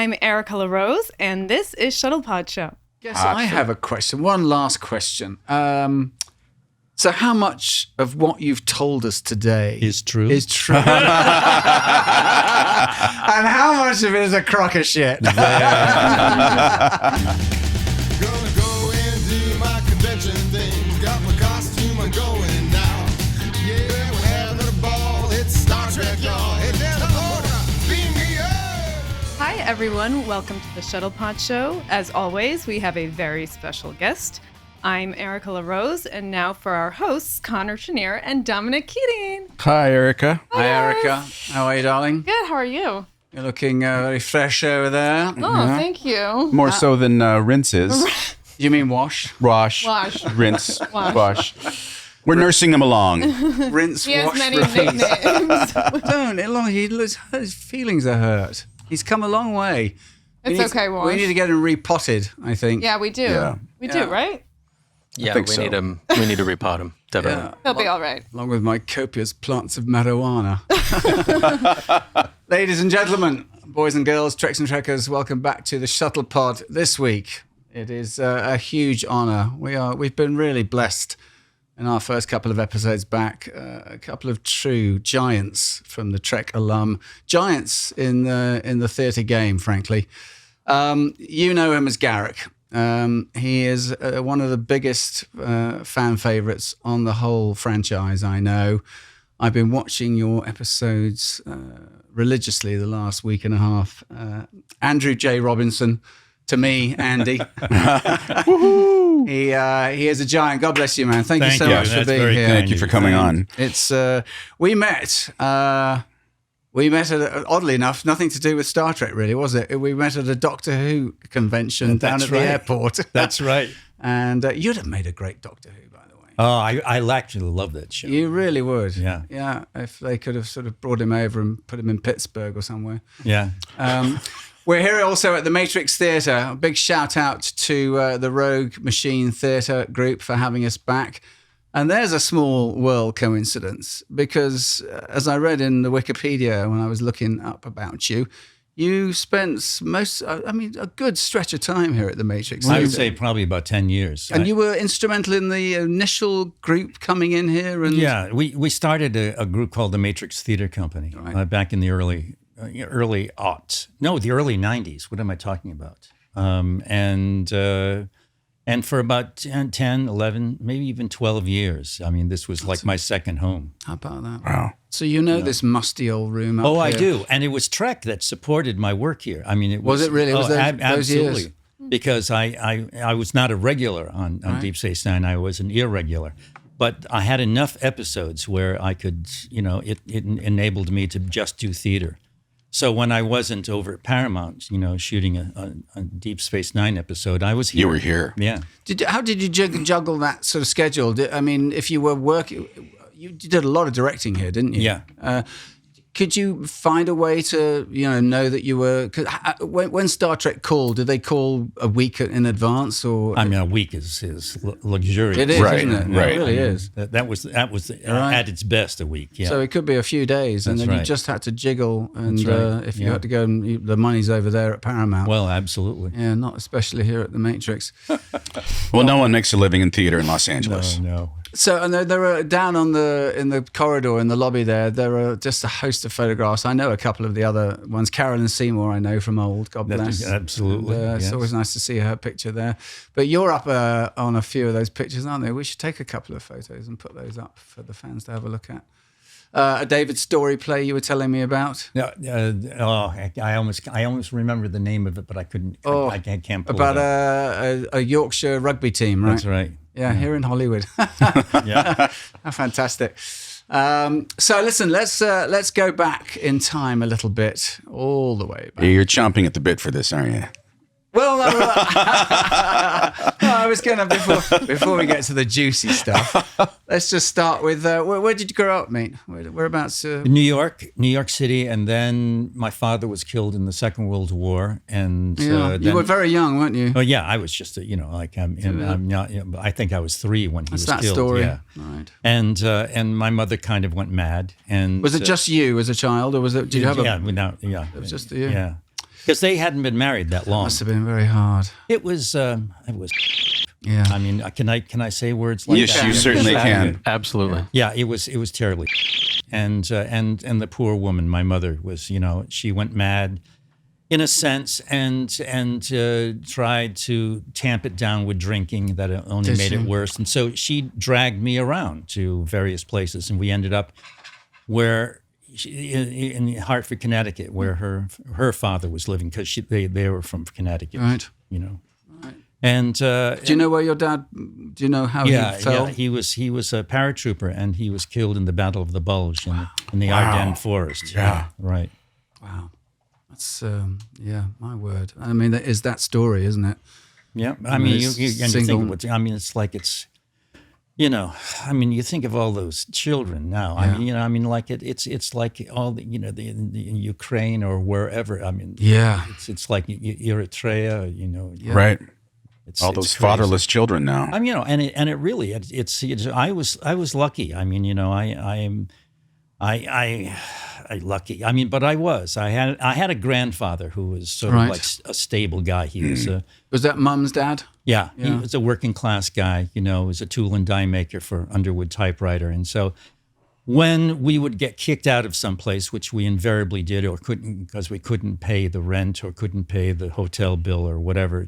I'm Erica LaRose, and this is Shuttlepod Show. Yes, I have a question. One last question. So how much of what you've told us today is true? And how much of it is a crock of shit? Gonna go and do my convention thing. Got my costume, I'm going now. Yeah, we're having a ball. It's Star Trek, y'all. Hey, down the border, beam me up. Hi, everyone. Welcome to the Shuttlepod Show. As always, we have a very special guest. I'm Erica LaRose, and now for our hosts, Connor Chenier and Dominic Keating. Hi, Erica. Hi, Erica. How are you, darling? Good, how are you? You're looking very fresh over there. Oh, thank you. More so than rinses. You mean wash? Wash. Rinse. Wash. We're nursing him along. Rinse, He has wash, many repeat. nicknames. Don't. His feelings are hurt. He's come a long way. It's okay, Wash. We need to get him repotted, I think. Yeah, we do. Yeah. We do, right? Yeah, think we so. need him. We need to repot him. Definitely. Yeah. He'll be all right. Along with my copious plants of marijuana. Ladies and gentlemen, boys and girls, Treks and Trekkers, welcome back to the Shuttlepod this week. It is a huge honor. We've been really blessed in our first couple of episodes back. A couple of true giants from the Trek alum, giants in the theatre game, frankly. You know him as Garak. He is one of the biggest fan favorites on the whole franchise, I know. I've been watching your episodes religiously the last week and a half. Andrew J. Robinson, to me, Andy. He is a giant. God bless you, man. Thank you so much for That's being very here. Thank you for coming on. It's we met at, oddly enough, nothing to do with Star Trek, really, was it? We met at a Doctor Who convention down at the airport. That's right. And you'd have made a great Doctor Who, by the way. Oh, I actually love that show. You really would. Yeah. Yeah, if they could have sort of brought him over and put him in Pittsburgh or somewhere. Yeah. We're here also at the Matrix Theatre. A big shout out to the Rogue Machine Theatre group for having us back. And there's a small world coincidence because, as I read in the Wikipedia when I was looking up about you, you spent a good stretch of time here at the Matrix. I would say probably about 10 years. And you were instrumental in the initial group coming in here. And Yeah, we started a group called the Matrix Theater Company back in the early aughts. No, the early 90s. What am I talking about? And for about 10, 11, maybe even 12 years. I mean, this was like my second home. How about that? Wow. So you know this musty old room up Oh, here. I do. And it was Trek that supported my work here. I mean, it Was it really? It was those absolutely. years? Because I was not a regular on Deep Space Nine. I was an irregular. But I had enough episodes where I could, it enabled me to just do theater. So when I wasn't over at Paramount, shooting a Deep Space Nine episode, I was here. You were here. Yeah. How did you juggle that sort of schedule? If you were working, you did a lot of directing here, didn't you? Yeah. Could you find a way to, know that you were? Cause when Star Trek called, did they call a week in advance, or? I mean, a week is luxurious. It is, Right, isn't it? right. It really is. That was at its best a week. Yeah. So it could be a few days, and That's then you right. just had to jiggle. And That's right. if you had to go, the money's over there at Paramount. Well, absolutely. Yeah, not especially here at the Matrix. Well, no one makes a living in theater in Los Angeles. No. So, and there are down in the corridor in the lobby there are just a host of photographs. I know a couple of the other ones. Carolyn Seymour, I know from old. God bless. Absolutely. And, It's yes. always nice to see her picture there. But you're up on a few of those pictures, aren't they? We should take a couple of photos and put those up for the fans to have a look at. A David Story play you were telling me about. No, I almost remember the name of it, but I couldn't. I can't pull About it up. a Yorkshire rugby team, right? That's right. Yeah, here in Hollywood. Yeah. How fantastic. So listen, let's go back in time a little bit, all the way back. You're chomping at the bit for this, aren't you? Well, no, I was going to, before we get to the juicy stuff, let's just start with, where did you grow up, mate? Whereabouts? New York City, and then my father was killed in the Second World War, and Yeah, you were very young, weren't you? Oh yeah, I was just I'm not. I think I was 3 when he was That's that killed. story. Yeah, Right. and my mother kind of went mad. And Was it just you as a child, or was it? Did you have yeah, a? without, yeah, It was just you. Yeah. because they hadn't been married that long. Must have been very hard. It was. Yeah. I mean, can I say words like Yes, that? you certainly can. Absolutely. Yeah, it was terribly. And the poor woman, my mother, was, she went mad in a sense and tried to tamp it down with drinking. That only made it worse. And so she dragged me around to various places, and we ended up in Hartford, Connecticut, where her father was living, because they were from Connecticut. Right. And do you know where your dad? Do you know how he fell? Yeah, he was a paratrooper, and he was killed in the Battle of the Bulge in the Ardennes forest. Yeah. Right. Wow, that's my word. I mean, that is that story, isn't it? Yeah, I mean, you think of it, I mean, it's like it's. I mean, you think of all those children now. Yeah. I mean, like it's like all the, the Ukraine or wherever. I mean, Yeah, it's like Eritrea. Right. It's, All it's those crazy. fatherless children now. I mean, and it really, it's I was lucky. I mean, I lucky. I mean, but I had a grandfather who was sort of like a stable guy. He was that Mum's dad? Yeah, he was a working class guy. Was a tool and die maker for Underwood typewriter, and so when we would get kicked out of some place, which we invariably did, or couldn't because we couldn't pay the rent or couldn't pay the hotel bill or whatever,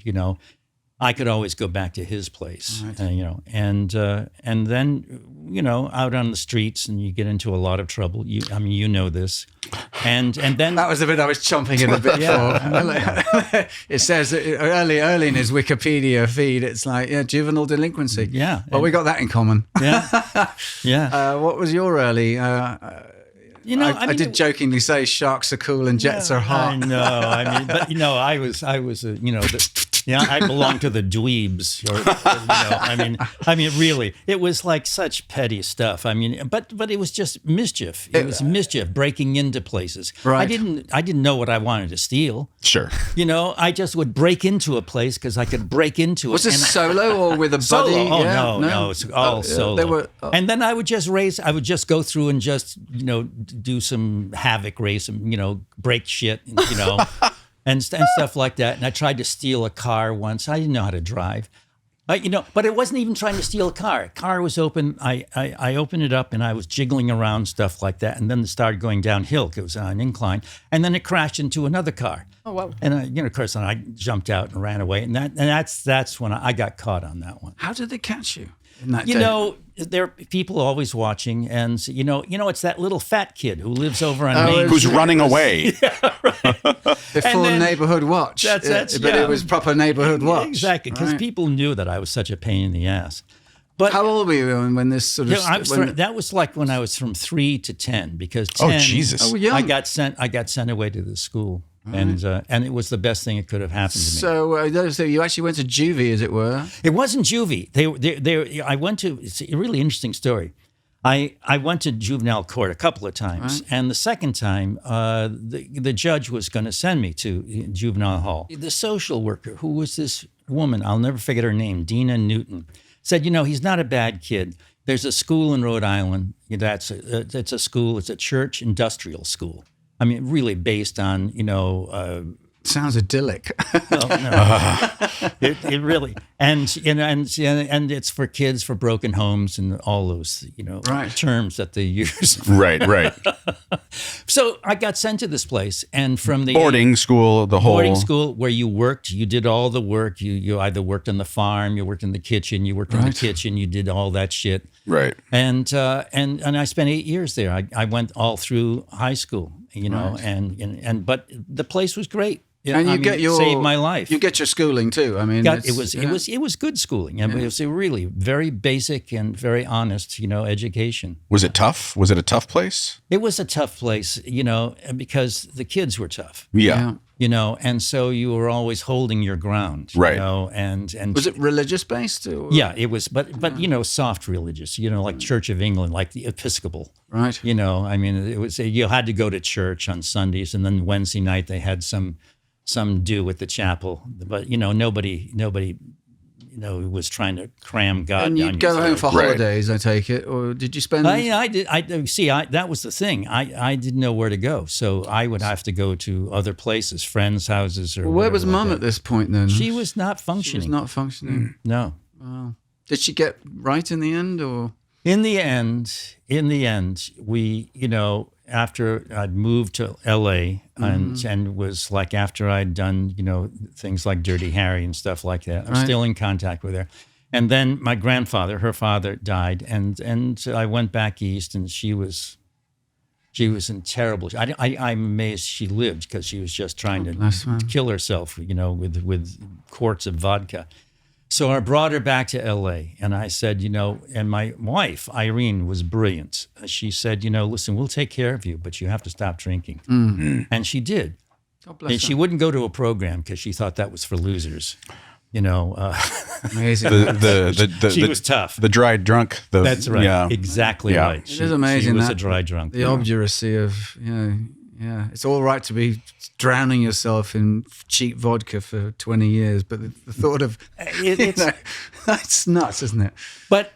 I could always go back to his place, and then out on the streets, and you get into a lot of trouble. You know this, and then That was the bit I was chomping at a bit for. It says early in his Wikipedia feed, it's like juvenile delinquency. Yeah, well, we got that in common. yeah. What was your early? I did it- jokingly say sharks are cool and jets are hot. I know. I mean, but I belonged to the dweebs. I mean, really, it was like such petty stuff. I mean, but it was just mischief. It was mischief, breaking into places. Right. I didn't know what I wanted to steal. Sure. I just would break into a place because I could break into it. Was this solo or with a buddy? Solo? Oh, Yeah, no, it's all solo. They were, And then I would just go through and just, do some havoc, race some, break shit, and stuff like that. And I tried to steal a car once. I didn't know how to drive. But it wasn't even trying to steal a car. Car was open. I opened it up and I was jiggling around, stuff like that. And then it started going downhill. It was on an incline. And then it crashed into another car. Oh, wow. And of course, I jumped out and ran away. And that's when I got caught on that one. How did they catch you in that day? There are people always watching, and it's that little fat kid who lives over on Main Who's Street. running away? Before then- Neighborhood Watch. That's but it was proper Neighborhood Watch. Exactly, because Right. people knew that I was such a pain in the ass. But How old were you when this sort of? that was like when I was from 3 to 10, because 10, Oh, Jesus. Oh, young. I got sent away to the school, and it was the best thing that could have happened to me. So you actually went to juvie, as it were. It wasn't juvie. I went to. It's a really interesting story. I went to juvenile court a couple of times, and the second time, the judge was going to send me to juvenile hall. The social worker, who was this woman, I'll never forget her name, Dina Newton, said, he's not a bad kid. There's a school in Rhode Island. It's a school. It's a church industrial school. I mean, really based on Sounds idyllic. It really and it's for kids for broken homes and all those terms that they use. Right. So I got sent to this place, and from the Boarding school, the whole boarding school where you worked, you did all the work. You either worked on the farm, you worked in the kitchen, you worked in the kitchen, you did all that shit. Right. And I spent 8 years there. I went all through high school, but the place was great. And it saved my life. You get your schooling too. I mean, it was good schooling. I mean, it was a really very basic and very honest, education. Was it tough? Was it a tough place? It was a tough place, because the kids were tough. Yeah. And so you were always holding your ground. Right. And was it religious based? Or? Yeah, it was, but soft religious. Like Church of England, like the Episcopal. Right. I mean, it was you had to go to church on Sundays, and then Wednesday night they had some do at the chapel, but nobody was trying to cram God And down you'd your go home throat. for holidays, I take it, or did you spend? I did. That was the thing. I didn't know where to go, so I would have to go to other places, friends' houses, or. Well, where was whatever like Mum that. at this point then? She was not She functioning. was not functioning. No. Wow. Did she get right in the end, or? In the end, we, after I'd moved to LA and was like after I'd done, things like Dirty Harry and stuff like that, I'm Right. still in contact with her. And then my grandfather, her father, died, and I went back east, and she was in terrible. I'm amazed she lived because she was just trying to kill herself, with quarts of vodka. So I brought her back to LA, and I said, and my wife, Irene, was brilliant. She said, listen, we'll take care of you, but you have to stop drinking. And she did. God bless And she her. wouldn't go to a program because she thought that was for losers. Amazing. She was tough. The dry drunk. That's right. Yeah. Exactly Yeah. right. It is amazing She was that a dry drunk. the obduracy of, it's all right to be drowning yourself in cheap vodka for 20 years, but the thought of, that's nuts, isn't it? But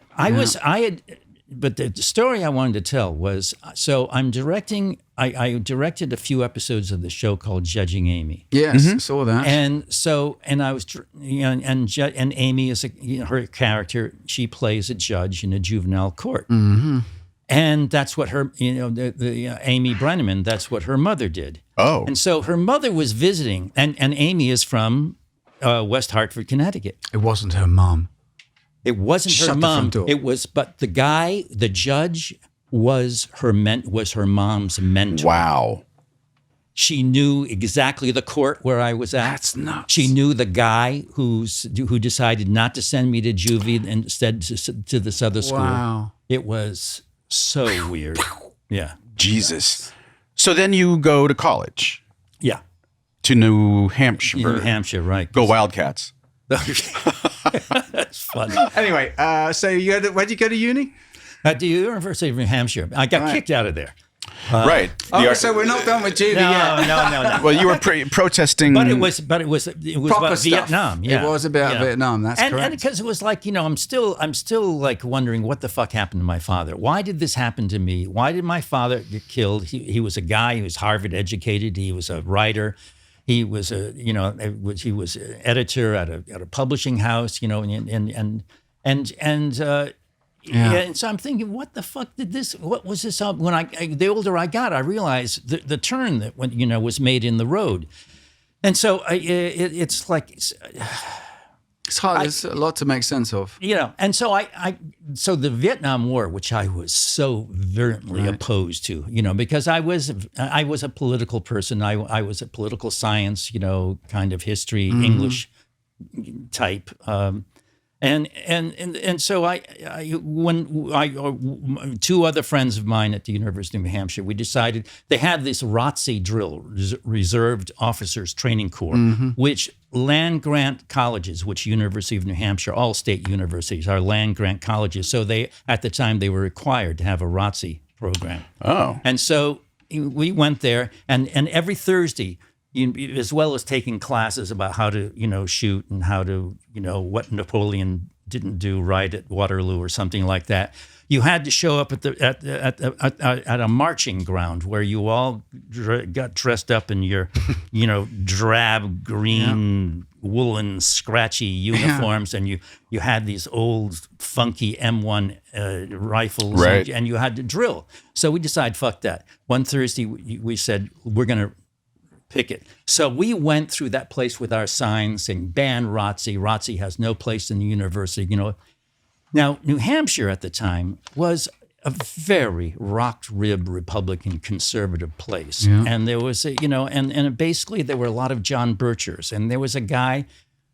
but the story I wanted to tell was, so I'm directing, I directed a few episodes of the show called Judging Amy. Yes, I saw that. And I was, and Amy is her character. She plays a judge in a juvenile court. Mm-hmm. And that's what her, Amy Brenneman, that's what her mother did. Oh. And so her mother was visiting, and Amy is from West Hartford, Connecticut. It wasn't her mom. It wasn't Shut her the mom. front door. It was, but the judge was her mom's mentor. Wow. She knew exactly the court where I was at. That's nuts. She knew the guy who decided not to send me to juvie and instead to this other school. Wow. It was so weird. Yeah. Jesus. So then you go to college Yeah. to New Hampshire. New Hampshire, right. Go Wildcats. That's funny. Anyway, so where'd you go to uni? At the University of New Hampshire. I got kicked out of there. Right. So we're not done with juvie No, yet. no. Well, you were protesting. But it was Proper about stuff. Vietnam. Yeah, It was about Vietnam. That's and correct. because it was like, I'm still like wondering what the fuck happened to my father. Why did this happen to me? Why did my father get killed? He was a guy who was Harvard educated. He was a writer. He was he was an editor at a publishing house. And so I'm thinking, what the fuck what was this? When the older I got, I realized the turn that was made in the road. And so it's like, It's hard. There's a lot to make sense of. and so so the Vietnam War, which I was so virulently opposed to, because I was a political person. I was a political science, kind of history, English type. And so when two other friends of mine at the University of New Hampshire, we decided they had this ROTC drill, Reserved Officers Training Corps, which land grant colleges, which University of New Hampshire, all state universities are land grant colleges. So at the time they were required to have a ROTC program. Oh. And so we went there, and every Thursday, as well as taking classes about how to, shoot and how to, what Napoleon didn't do right at Waterloo or something like that, you had to show up at a marching ground where you all got dressed up in your, drab green woolen scratchy uniforms, and you had these old funky M1 rifles, right. and you had to drill. So we decided, fuck that. One Thursday we said we're going to picket. So we went through that place with our signs saying, ban ROTC. ROTC has no place in the university. Now, New Hampshire at the time was a very rock-ribbed Republican conservative place. Yeah. And there was, and basically there were a lot of John Birchers. And there was a guy,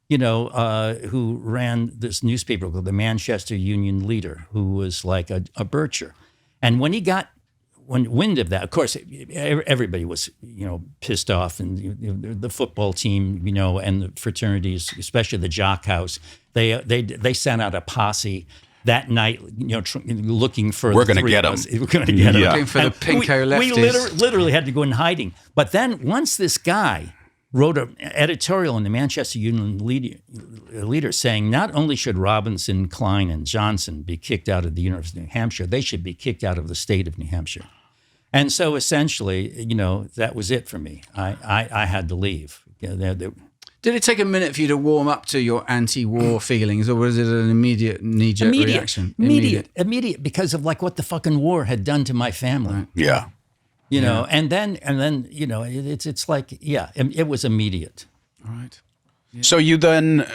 who ran this newspaper called the Manchester Union Leader, who was like a Bircher. And when he got wind of that, of course, everybody was, pissed off, and the football team, and the fraternities, especially the Jock House, they sent out a posse that night, looking for. We're going to get them. We're going to get them. Looking for the pinko lefties. We literally had to go in hiding. But then once this guy wrote an editorial in the Manchester Union Leader saying not only should Robinson, Klein, and Johnson be kicked out of the University of New Hampshire, they should be kicked out of the state of New Hampshire. And so essentially, that was it for me. I had to leave. Did it take a minute for you to warm up to your anti-war feelings, or was it an immediate knee-jerk reaction? Immediate, because of like what the fucking war had done to my family. Right. Yeah. And then it's like, it was immediate. All right. Yeah. So you then,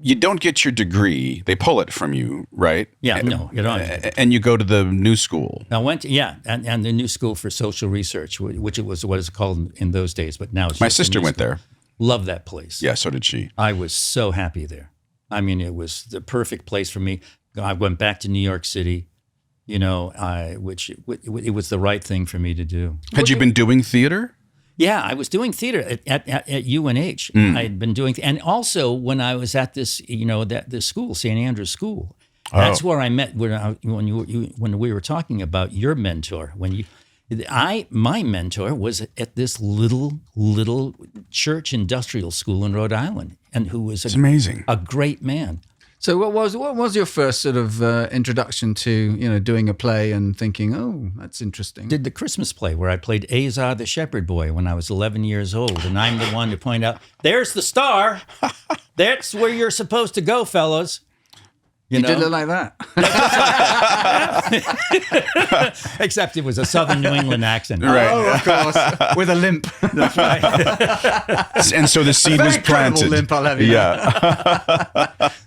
you don't get your degree. They pull it from you, right? Yeah, no, you don't. And you go to the new school. I went to, and the New School for Social Research, which it was what it's called in those days, but now it's My just the sister New went School. there. Loved that place. Yeah, so did she. I was so happy there. I mean, it was the perfect place for me. I went back to New York City, which it was the right thing for me to do. Had you been doing theater? Yeah, I was doing theater at UNH. I had been doing, and also when I was at this, this school, St. Andrew's School. That's where I met when we were talking about your mentor. My mentor was at this little church industrial school in Rhode Island, and who was amazing, a great man. So what was your first sort of introduction to doing a play and thinking, oh, that's interesting? Did the Christmas play where I played Azar the shepherd boy when I was 11 years old, and I'm the one to point out, there's the star. That's where you're supposed to go, fellas. You did look like that. Except it was a Southern New England accent. Right. Oh, of course. With a limp. That's right. And so the seed was planted. Limp, I'll have you know.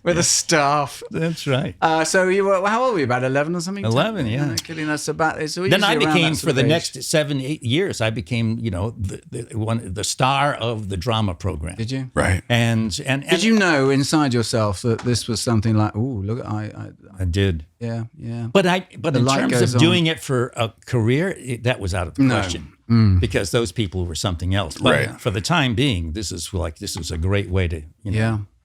With a staff. That's right. So you were, how old were you? About 11 or something? 11, yeah. Killing us about it. So then I became, for the next 7-8 years, I became, the star of the drama program. Did you? Right. And did you know inside yourself that this was something like, ooh, look, I did. Yeah. But in terms of doing it for a career, that was out of the question because those people were something else. But for the time being, this was a great way to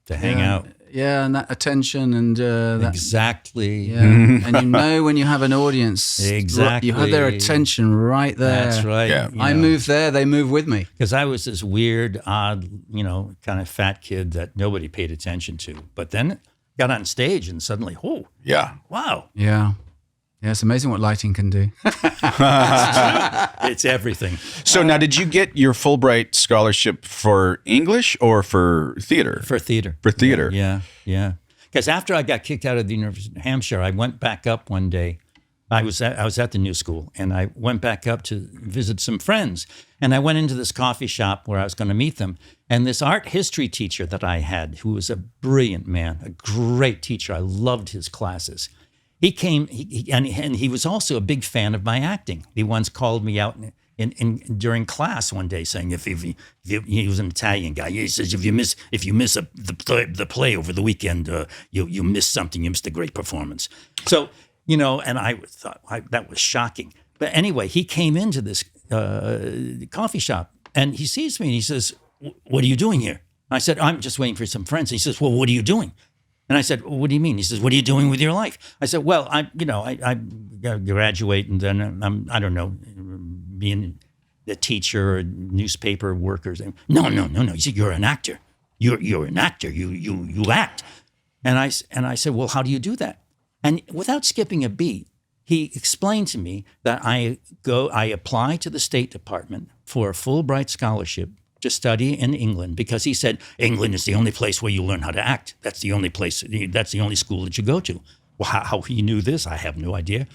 to hang out. Yeah, and that attention and exactly. Yeah, and when you have an audience, exactly, you have their attention right there. That's right. Yeah. I move there, they move with me. Because I was this weird, odd, kind of fat kid that nobody paid attention to. But then got on stage and suddenly, oh, yeah, wow, yeah. Yeah, it's amazing what lighting can do. It's everything. So now, did you get your Fulbright scholarship for English or for theater? For theater. For theater. Yeah. Because after I got kicked out of the University of New Hampshire, I went back up one day. I was at the New School, and I went back up to visit some friends. And I went into this coffee shop where I was going to meet them. And this art history teacher that I had, who was a brilliant man, a great teacher, I loved his classes. He came, and he was also a big fan of my acting. He once called me out during class one day, saying if he was an Italian guy. He says if you miss the play over the weekend, you miss something. You missed a great performance. So and I thought that was shocking. But anyway, he came into this coffee shop, and he sees me, and he says, "What are you doing here?" I said, "I'm just waiting for some friends." He says, "Well, what are you doing?" And I said, well, "What do you mean?" He says, "What are you doing with your life?" I said, "Well, I graduate, and then I'm being a teacher or newspaper worker." No. He said, "You're an actor. You're an actor. You act." And I said, "Well, how do you do that?" And without skipping a beat, he explained to me that I apply to the State Department for a Fulbright scholarship to study in England, because he said England is the only place where you learn how to act. That's the only place. That's the only school that you go to. Well, how he knew this, I have no idea.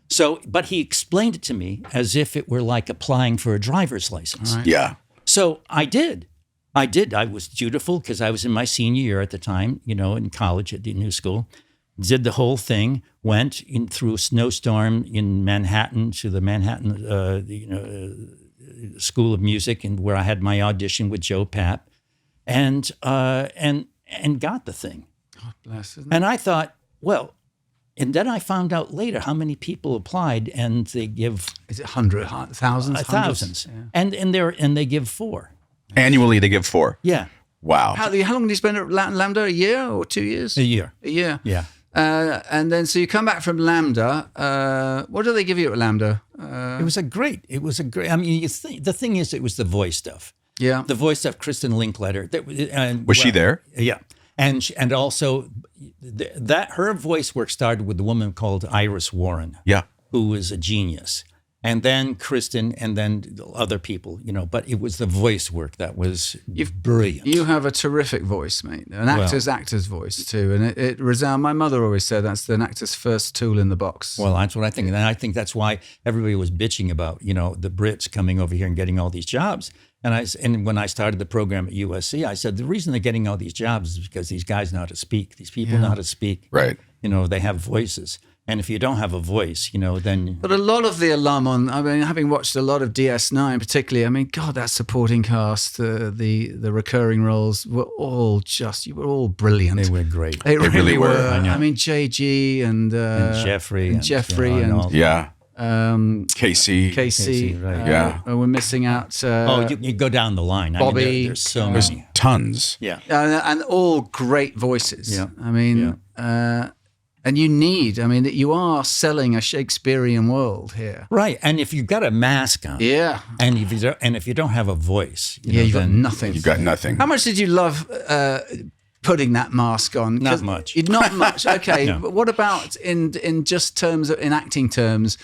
So, but he explained it to me as if it were like applying for a driver's license. Right. Yeah. So I did. I was dutiful because I was in my senior year at the time, in college at the New School. Did the whole thing. Went in through a snowstorm in Manhattan to the Manhattan, School of Music, and where I had my audition with Joe Papp, and got the thing. God bless. And I thought, well, and then I found out later how many people applied, and they give is it hundreds, thousands, thousands, yeah. and they give 4 Annually, they give 4. Yeah. Wow. How long did you spend at LAMDA? A year or 2 years? A year. A year. Yeah. And then, so you come back from LAMDA. What do they give you at LAMDA? It was a great. I mean, the thing is, it was the voice stuff. Yeah. The voice of Kristen Linklater. Was she there? Yeah. And also that her voice work started with a woman called Iris Warren, Yeah. who was a genius. And then Kristen, and then other people, but it was the voice work that was brilliant. You have a terrific voice, mate. An actor's voice too, and it resounds. My mother always said that's an actor's first tool in the box. Well, that's what I think, and I think that's why everybody was bitching about the Brits coming over here and getting all these jobs. And when I started the program at USC, I said the reason they're getting all these jobs is because these guys know how to speak. These people know how to speak. Right. They have voices. And if you don't have a voice, then... But a lot of the alum having watched a lot of DS9 particularly, God, that supporting cast, the recurring roles were all you were all brilliant. They were great. They really were. I know. JG and Jeffrey. And all- Yeah. Casey, right. Yeah. we're missing out. You go down the line. Bobby. There's so There's many. tons. Yeah. and all great voices. Yeah. And you need, that you are selling a Shakespearean world here. Right. And if you've got a mask on, Yeah. and if you don't have a voice, You've got nothing. You've got nothing. How much did you love putting that mask on? Not much. Not much. Okay. No. But what about in just terms of, in acting terms,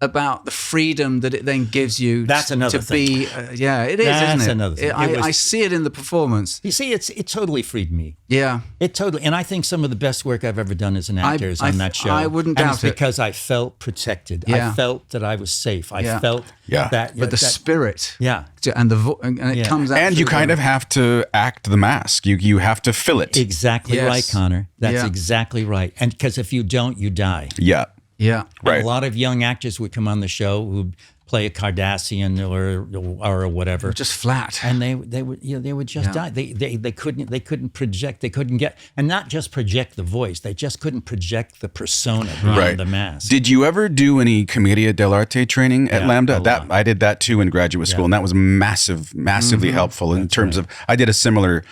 about the freedom that it then gives you That's another to thing. be, it is, That's isn't it? another thing. I see it in the performance. You see, it totally freed me. Yeah. And I think some of the best work I've ever done as an actor is on that show. I wouldn't and doubt it's it. because I felt protected. Yeah. I felt that I was safe. I Yeah. felt that. But the spirit. Yeah. And it comes out. And you through kind of have to act the mask. You have to fill it. Exactly Yes. right, Connor. That's Yeah. exactly right. And because if you don't, you die. Yeah. Yeah. Right. A lot of young actors would come on the show who'd play a Cardassian or whatever. Just flat. And they would just die. They couldn't project. They couldn't get, and not just project the voice. They just couldn't project the persona behind the mask. Did you ever do any Commedia dell'arte training at Yeah, LAMDA? a lot. I did that too in graduate school, and that was massively helpful in terms of. I did a similar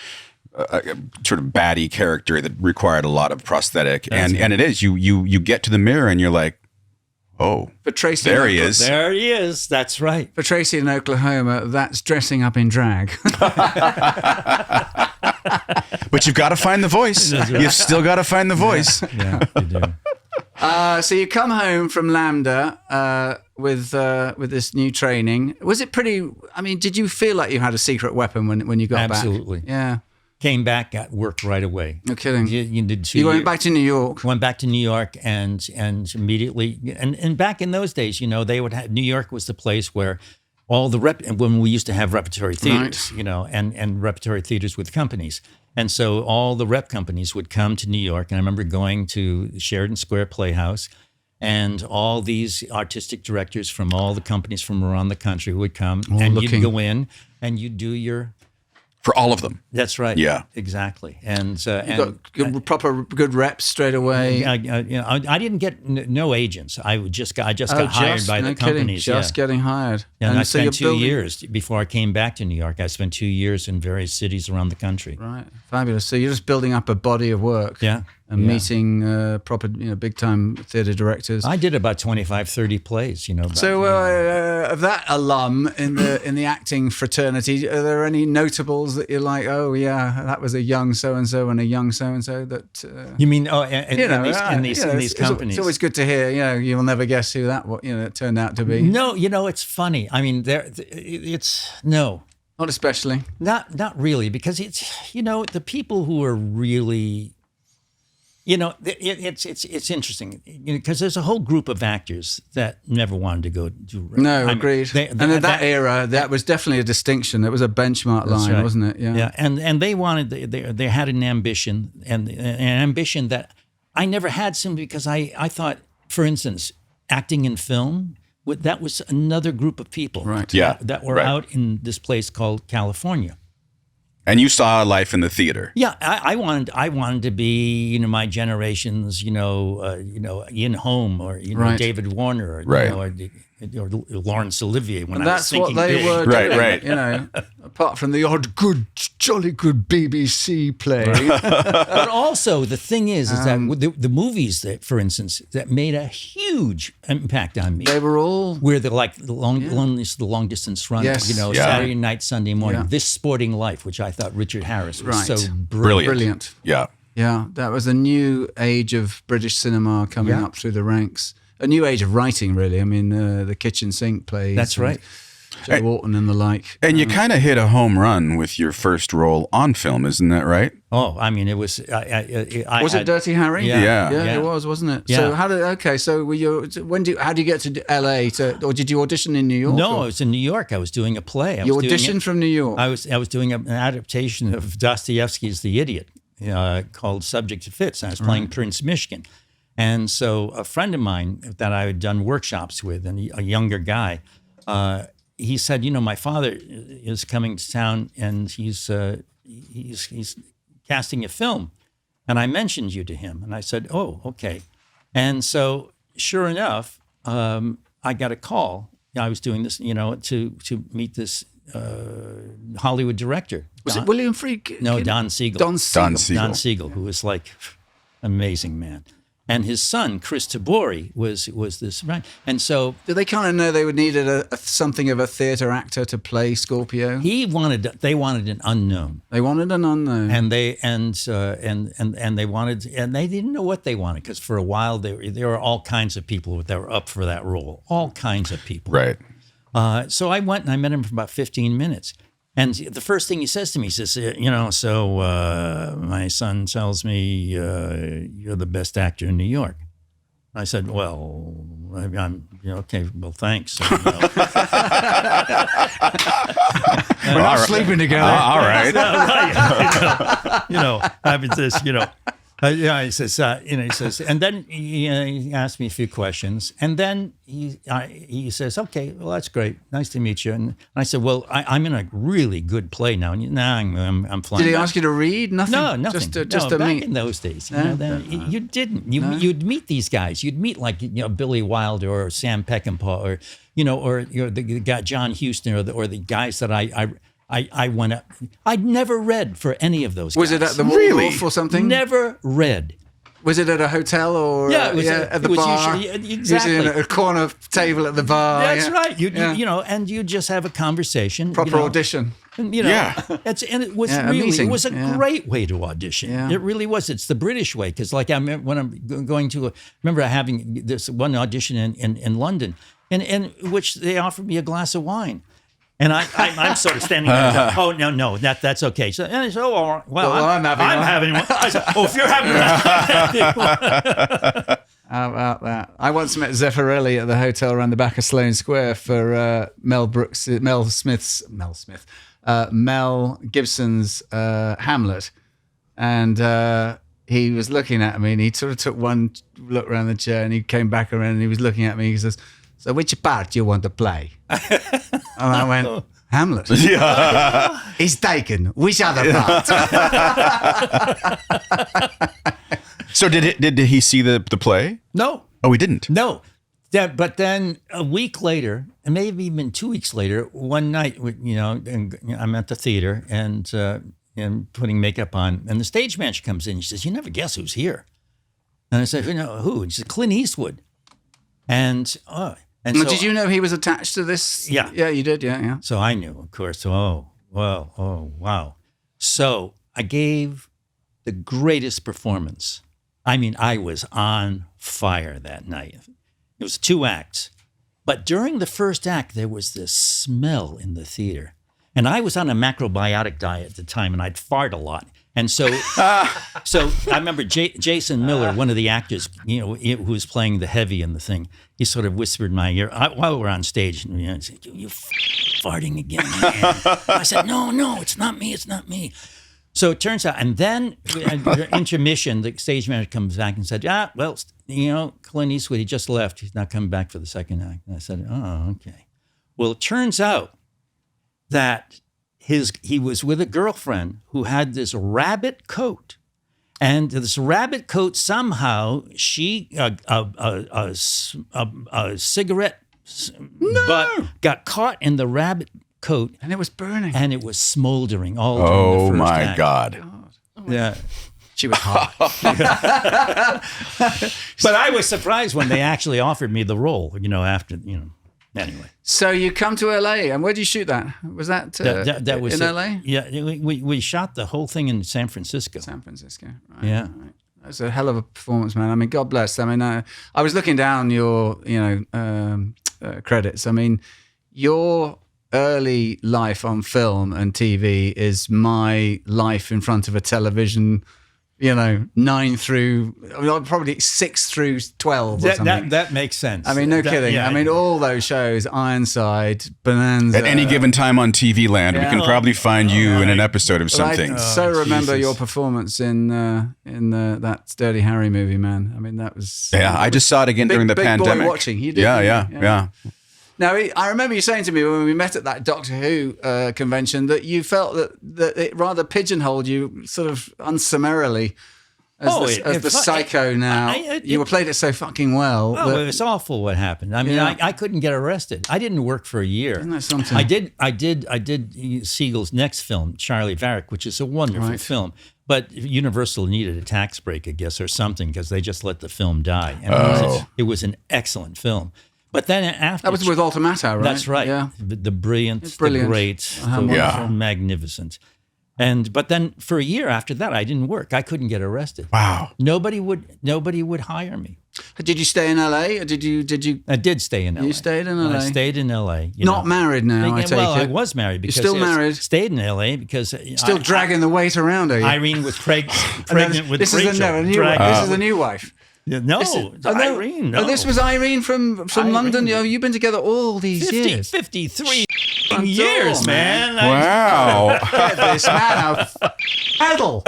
sort of baddie character that required a lot of prosthetic, and it is you get to the mirror and you're like, oh, For Tracy, there he is. There he is. That's right. For Tracy in Oklahoma, that's dressing up in drag. But you've got to find the voice. You've still got to find the voice. Yeah, you do. So you come home from LAMDA with this new training. Was it pretty? Did you feel like you had a secret weapon when you got back? Absolutely. Yeah. Came back, got work right away. No kidding. You did 2 You years. went back to New York. Went back to New York and immediately and back in those days, they would have, New York was the place where all the when we used to have repertory theaters, and repertory theaters with companies. And so all the rep companies would come to New York, and I remember going to Sheridan Square Playhouse, and all these artistic directors from all the companies from around the country would come, and looking. you'd go in and you'd do your. For all of them. That's right. Yeah. Exactly. And You got good reps straight away. I didn't get no agents. I got hired by the companies. Just getting hired. And I so spent you're 2 years before I came back to New York. I spent 2 years in various cities around the country. Right, fabulous. So you're just building up a body of work. Yeah. And meeting proper, big time theatre directors. I did about 25, 30 plays. So of that alum in the acting fraternity, are there any notables that you're like, oh yeah, that was a young so and so and a young so and so that? You mean in these companies? It's always good to hear. You'll never guess who that it turned out to be. No, it's funny. I mean, no. Not especially. Not really, because it's the people who are really. It's interesting because there's a whole group of actors that never wanted to go do. No, agreed. And in that era, that was definitely a distinction. It was a benchmark line, right. wasn't it? Yeah. Yeah, and they wanted. They had an ambition, and an ambition that I never had simply because I thought, for instance, acting in film. That was another group of people, right? Yeah, that were right. out in this place called California. And you saw life in the theater. Yeah, I wanted to be, my generation's, Ian Holm or right. David Warner, or, right. or Laurence Olivier when And I was that's what thinking they big. were Right, doing, right. you know, apart from the odd good, jolly good BBC play. But also the thing is that the movies that, for instance, that made a huge impact on me. They were all... Where the long distance run, Yes. you know, Yeah. Saturday night, Sunday morning. Yeah. This Sporting Life, which I thought Richard Harris was Right. so Brilliant. Brilliant. Yeah. Yeah, that was a new age of British cinema coming Yeah. up through the ranks. A new age of writing, really. I mean, the kitchen sink plays. That's right. Joe Walton and the like. And you kind of hit a home run with your first role on film, isn't that right? Oh, I mean, it was. I Was it Dirty Harry? Yeah. Yeah. Yeah, it was, wasn't it? Yeah. So so were you? How do you get to LA? Or did you audition in New York? No, or? I was in New York. I was doing a play. You auditioned from New York. I was doing an adaptation of Dostoevsky's The Idiot called Subject to Fits. I was playing Prince Michigan. And so a friend of mine that I had done workshops with, and a younger guy, he said, you know, my father is coming to town and he's casting a film. And I mentioned you to him. And I said, oh, okay. And so sure enough, I got a call. I was doing this, you know, to meet this Hollywood director. Was it William Friedkin? No, Don Siegel. Don Siegel. Don Siegel. Don Siegel, who was like amazing man. And his son, Chris Tabori, was this, right? And so Did they kind of know they would needed something of a theatre actor to play Scorpio? they wanted an unknown. They wanted an unknown. And they didn't know what they wanted, because for a while there were all kinds of people that were up for that role, all kinds of people. Right. So I went and I met him for about 15 minutes. And the first thing he says to me, he says, you know, so my son tells me you're the best actor in New York. I said, well, I'm okay, well, thanks. So, you know. We're not sleeping together. All right. you know, having this, you know. He says, he says, and then he asked me a few questions, and then he says, okay, well, that's great, nice to meet you. And I said, well, I'm in a really good play now. And I'm flying. Did he back. ask you to read? Nothing. No, nothing. Just to back meet. in those days, you didn't. You'd meet these guys. You'd meet like Billy Wilder or Sam Peckinpah or the guy John Huston or the guys that I went up. I'd never read for any of those guys. Was it at the Really? Waldorf or something? Never read. Was it at a hotel or Yeah, it was at the it was bar? usually- exactly. Usually in a corner table at the bar. That's yeah. right. Yeah. And you just have a conversation. Proper audition. And, Yeah. and it was Yeah, a really, meeting. it was a Yeah. great way to audition. Yeah. It really was. It's the British way. Because like I remember when I'm going to, remember having this one audition in London, in which they offered me a glass of wine. And I'm sort of standing there. Oh no, that's okay. So, and I said, oh, all right. Well, I'm having one. I said, oh, if you're having one. How about that? I once met Zeffirelli at the hotel around the back of Sloane Square for Mel Gibson's Hamlet, and he was looking at me, and he sort of took one look around the chair, and he came back around, and he was looking at me. He says, "So which part do you want to play?" And I went, "Hamlet." Yeah. He's taken. Which other part? So did he see the play? No. Oh, he didn't. No. But then a week later, and maybe even 2 weeks later, one night, and I'm at the theater and putting makeup on, and the stage manager comes in. She says, "You never guess who's here." And I said, "Who?" And she said, "Clint Eastwood." And so, Did you know he was attached to this? Yeah. Yeah, you did. Yeah. So I knew, of course. Oh, wow. So I gave the greatest performance. I mean, I was on fire that night. It was 2 acts. But during the first act, there was this smell in the theater. And I was on a macrobiotic diet at the time, and I'd fart a lot. And so I remember Jason Miller, one of the actors, who was playing the heavy in the thing, he sort of whispered in my ear while we were on stage. And he said, "You farting again, man." I said, No, it's not me. So it turns out, and then at intermission, the stage manager comes back and said, well, Clint Eastwood, he just left. He's not coming back for the second act. And I said, oh, okay. Well, it turns out that he was with a girlfriend who had this rabbit coat. And this rabbit coat, somehow, a cigarette but got caught in the rabbit coat, And it was burning. and it was smoldering all during the Oh first my act. God. Yeah. She was hot. But I was surprised when they actually offered me the role, after, anyway. So you come to LA, and where did you shoot that? Was that, That was in LA? Yeah, we shot the whole thing in San Francisco. San Francisco. Right, Yeah. right. That's a hell of a performance, man. I mean, God bless. I mean, I was looking down your, credits. I mean, your early life on film and TV is my life in front of a television. 9 through, probably 6 through 12 or something. That makes sense. I mean, no kidding. Yeah. I mean, all those shows, Ironside, Bonanza. At any given time on TV land, we can probably find you in an episode of something. I so remember Jesus. your performance in that Dirty Harry movie, man. I mean, that was... Yeah, I just saw it again during the big pandemic. boy watching. You did, Yeah. didn't you? Now, I remember you saying to me when we met at that Doctor Who convention that you felt that it rather pigeonholed you sort of unsummarily as the psycho now. You were played it so fucking well. Oh, it was awful what happened. I mean, Yeah. I couldn't get arrested. I didn't work for a year. Isn't that something? I did Siegel's next film, Charlie Varick, which is a wonderful film. But Universal needed a tax break, I guess, or something, because they just let the film die. And it was an excellent film. But then after... That was with Automata, right? That's right. Yeah. The brilliant, It's brilliant. the great, How the wonderful. magnificent. But then for a year after that, I didn't work. I couldn't get arrested. Wow. Nobody would hire me. Did you stay in LA, or did you? I did stay in LA. You stayed in LA? I stayed in LA. Not married now, I take well, it. I was married because still married? Stayed in LA because Still dragging the weight around, are you? Irene was pregnant with this Rachel. Is a new, Dragging- this is the new wife. Yeah, no, Irene. No. Oh, this was Irene from Irene. London. You've been together all these 50, years. 53 Until, years, man. Wow. Get this man a pedal.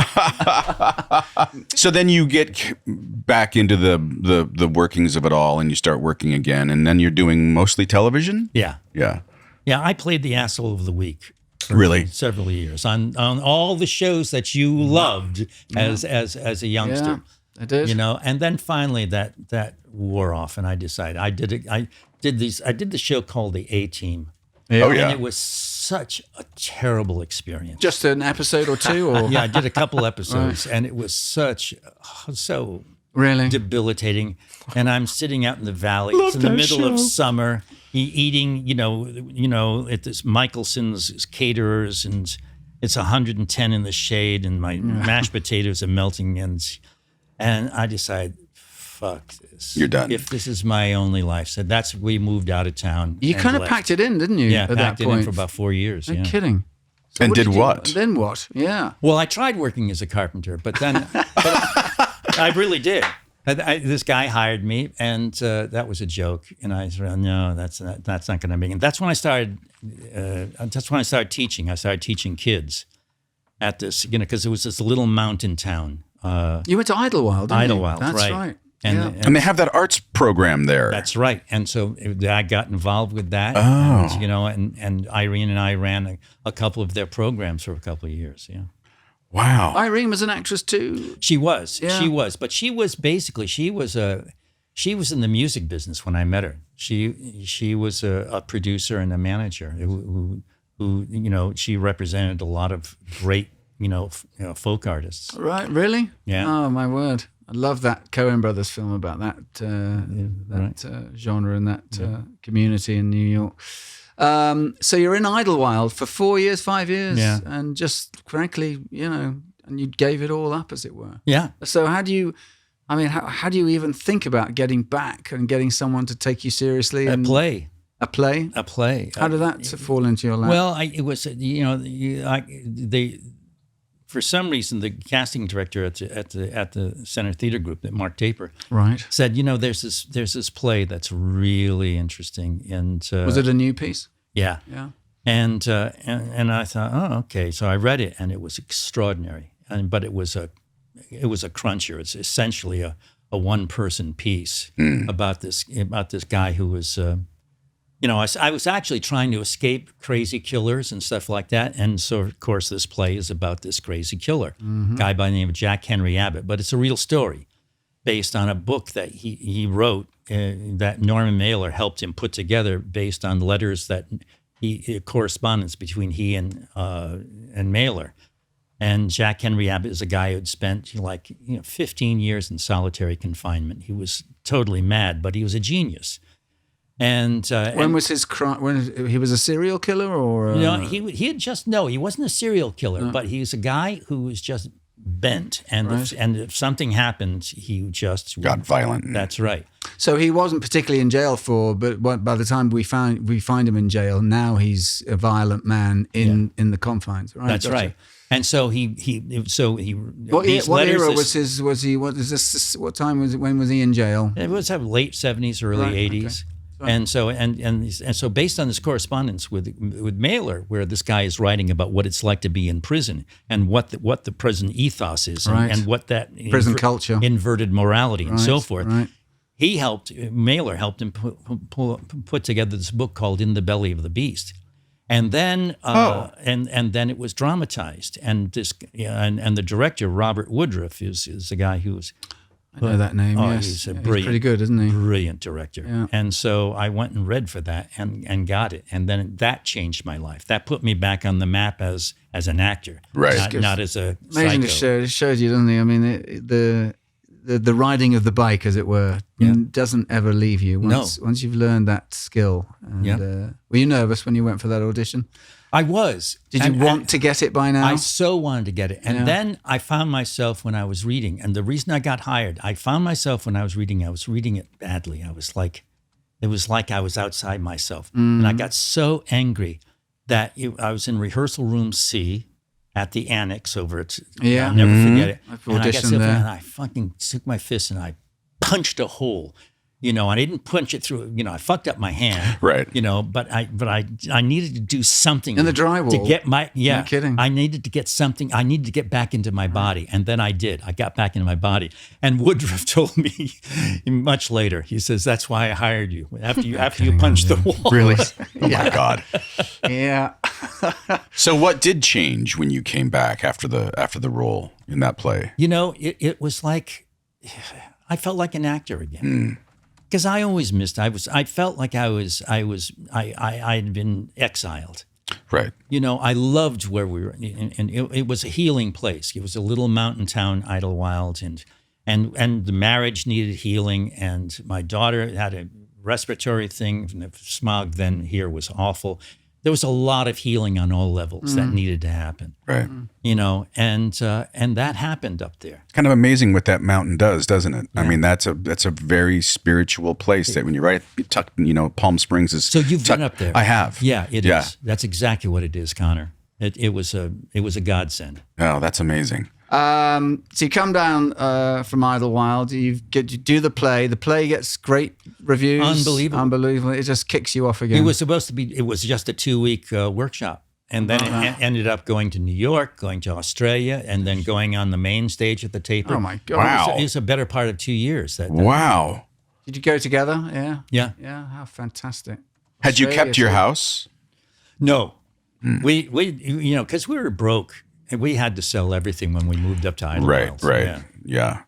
So then you get back into the workings of it all, and you start working again, and then you're doing mostly television. Yeah. Yeah. Yeah, I played the asshole of the week for Really? several years on all the shows that you loved as a youngster. Yeah, I did. And then finally that wore off, and I decided I did the show called The A-Team. Oh, yeah. And it was such a terrible experience. Just an episode or two, or Yeah, I did a couple episodes, and it was so really? debilitating. And I'm sitting out in the valley. It's in the middle of summer, eating, at this Michelson's caterers, and it's 110 in the shade, and my mashed potatoes are melting, and I decided, fuck this. You're done. If this is my only life, so we moved out of town. You and kind of left. packed it in, didn't you? Yeah, at packed that it point. in for about 4 years. No Yeah. kidding. So And did you- what? Then what? Yeah. Well, I tried working as a carpenter, but then I really did. This guy hired me, and that was a joke. And I said, "No, that's not going to be." And that's when I started. That's when I started teaching. I started teaching kids at this, because it was this little mountain town. You went to Idlewild, didn't you? Idlewild, That's right. right. And, And they have that arts program there. that's right. And so I got involved with that. Oh. And Irene and I ran a couple of their programs for a couple of years. Yeah. Wow. Irene was an actress too. She was. Yeah. She was. But she was in the music business when I met her. She was a producer and a manager who she represented a lot of great folk artists. Right? Really? Yeah. Oh my word! I love that Coen Brothers film about that genre and that community in New York. So you're in Idlewild for 4 years, 5 years, Yeah. and just frankly, and you gave it all up, as it were. Yeah. So how do you even think about getting back and getting someone to take you seriously? A play. A play? A play. How did that fall into your lap? Well, it was for some reason the casting director at the Center Theater Group, that Mark Taper, right. said, there's this play that's really interesting, and Was it a new piece? yeah. Yeah. And I thought, oh, okay. So I read it, and it was extraordinary. But it was a cruncher. It's essentially a one-person piece about this guy who was, I was actually trying to escape crazy killers and stuff like that. And so, of course, this play is about this crazy killer, guy by the name of Jack Henry Abbott. But it's a real story. based on a book that he wrote that Norman Mailer helped him put together based on letters that correspondence between he and Mailer. And Jack Henry Abbott is a guy who'd spent 15 years in solitary confinement. He was totally mad, but he was a genius. And when was his crime? When he was a serial killer, or he wasn't a serial killer, but he was a guy who was just bent, and if something happened, he just got violent. That's right. So he wasn't particularly in jail but by the time we find him in jail, now he's a violent man in the confines, right? That's right. And so he What era was his? Was he? What is this? What time was it? When was he in jail? It was late 70s, early 80s. Okay. And so based on this correspondence with Mailer, where this guy is writing about what it's like to be in prison and what the prison ethos is and what that prison culture, inverted morality and so forth. Right. Mailer helped him put together this book called In the Belly of the Beast. And then and then it was dramatized, and the director Robert Woodruff is a guy who was, I know that name. Yes, he's he's pretty good, isn't he? Brilliant director. Yeah. And so I went and read for that and got it, and then that changed my life. That put me back on the map as an actor, right? Not as a amazing psycho. It shows you, doesn't it? I mean, the riding of the bike, as it were, doesn't ever leave you. Once you've learned that skill. And, were you nervous when you went for that audition? I was. Did you want to get it by now? I so wanted to get it. And then I found myself when I was reading, and the reason I got hired, I found myself when I was reading it badly. It was like I was outside myself. And I got so angry that I was in rehearsal room C at the Annex over at, I'll never forget it. And I got so there. And I fucking took my fist and I punched a hole. And I didn't punch it through. I fucked up my hand. Right. But I needed to do something in the drywall to get my. Yeah. No kidding. I needed to get something. I needed to get back into my body, and then I did. I got back into my body. And Woodruff told me much later. He says, "That's why I hired you after you punched the wall." Really? Oh my God. Yeah. So what did change when you came back after the role in that play? It was like I felt like an actor again. Because I always missed. I felt like I had been exiled. Right. I loved where we were, and it was a healing place. It was a little mountain town, Idlewild, and the marriage needed healing. And my daughter had a respiratory thing. And the smog then here was awful. There was a lot of healing on all levels that needed to happen. Right. And that happened up there. Kind of amazing what that mountain does, doesn't it? Yeah. I mean, that's a very spiritual place that when you're right, Palm Springs is. So you've been up there. I have. Yeah, it is. That's exactly what it is, Connor. It was a godsend. Oh, that's amazing. So you come down from Idlewild, you do the play. The play gets great reviews. Unbelievable. It just kicks you off again. It was supposed to be. It was just a 2-week workshop, and then it ended up going to New York, going to Australia, and then going on the main stage at the Taper. Oh my God! Wow, it was a better part of 2 years. Wow. Did you go together? Yeah. Yeah. Yeah. How fantastic! Had you kept your house? No. We because we were broke. And we had to sell everything when we moved up to Idlewild. Right. Yeah.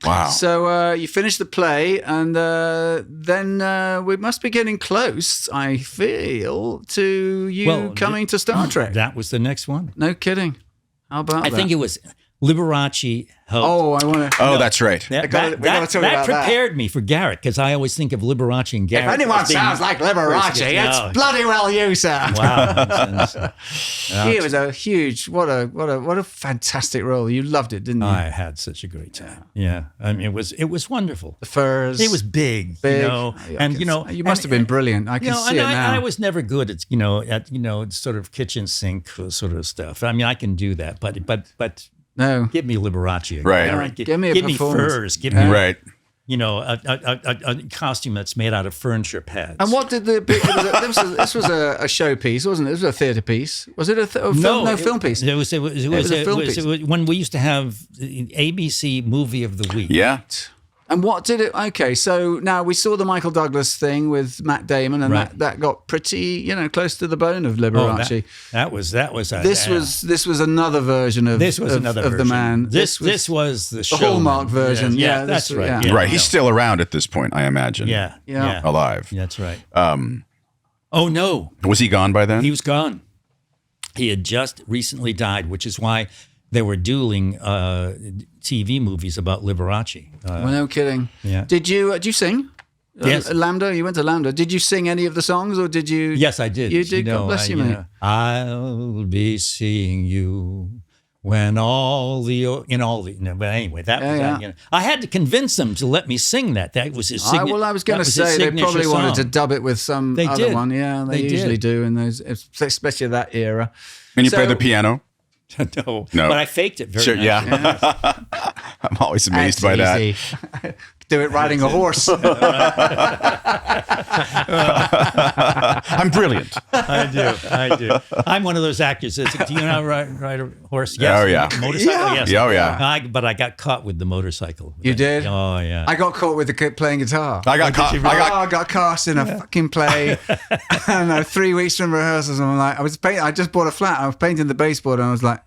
Wow. So you finished the play, and then we must be getting close, I feel, to you coming to Star Trek. That was the next one. No kidding. How about that? I think it was Liberace helped. Oh, I want to. Oh, that's right. We gotta talk about that. Prepared me for Garak, because I always think of Liberace and Garak. If anyone sounds like Liberace, it's bloody well you, sir. Wow. He was a huge. What a fantastic role. You loved it, didn't you? I had such a great time. Yeah. I mean, it was wonderful. The furs. It was big. You must have been brilliant. I can see it now. I was never good at sort of kitchen sink sort of stuff. I mean, I can do that, but. No. Give me Liberace. Right. Give me furs. Give me a costume that's made out of furniture pads. And what did this was a showpiece, wasn't it? This was a theatre piece. Was it a film piece? It was a film piece. When we used to have the ABC Movie of the Week. Yeah. And what did it? Okay, so now we saw the Michael Douglas thing with Matt Damon, and Right. that got pretty, close to the bone of Liberace. That was a, This was another version of another of the version. man. This was the showman. Hallmark version. Yeah, Yeah, that's this- right. yeah. Yeah, Right. no. He's still around at this point, I imagine. Yeah. Alive. That's right. Oh no, Was he gone by then? he was gone. He had just recently died, which is why they were dueling TV movies about Liberace. Well, no kidding. Yeah. Did you sing? Yes. LAMDA. You went to LAMDA. Did you sing any of the songs, or did you? Yes, I did. You did. God bless you, mate. I'll be seeing you when all the but anyway, that was yeah. I had to convince them to let me sing that. That was his signature. Well, I was going to say they probably wanted to dub it with some They other did. one. Yeah, they usually did. do in those, especially that era. and you So- play the piano? No, No. but I faked it very Sure, nicely. yeah. I'm always amazed by That's that. easy. Do it riding a horse. I'm brilliant. I do. I'm one of those actors. Do you know how to ride a horse? Yes. Oh, yeah. Motorcycle? Yeah. Yes. Yeah, oh, yeah. But I got caught with the motorcycle. You did? Oh, yeah. I got caught with playing guitar. I got caught. I got cast in a fucking play. I don't know, 3 weeks from rehearsals, and I'm like, I just bought a flat. I was painting the baseboard, and I was like,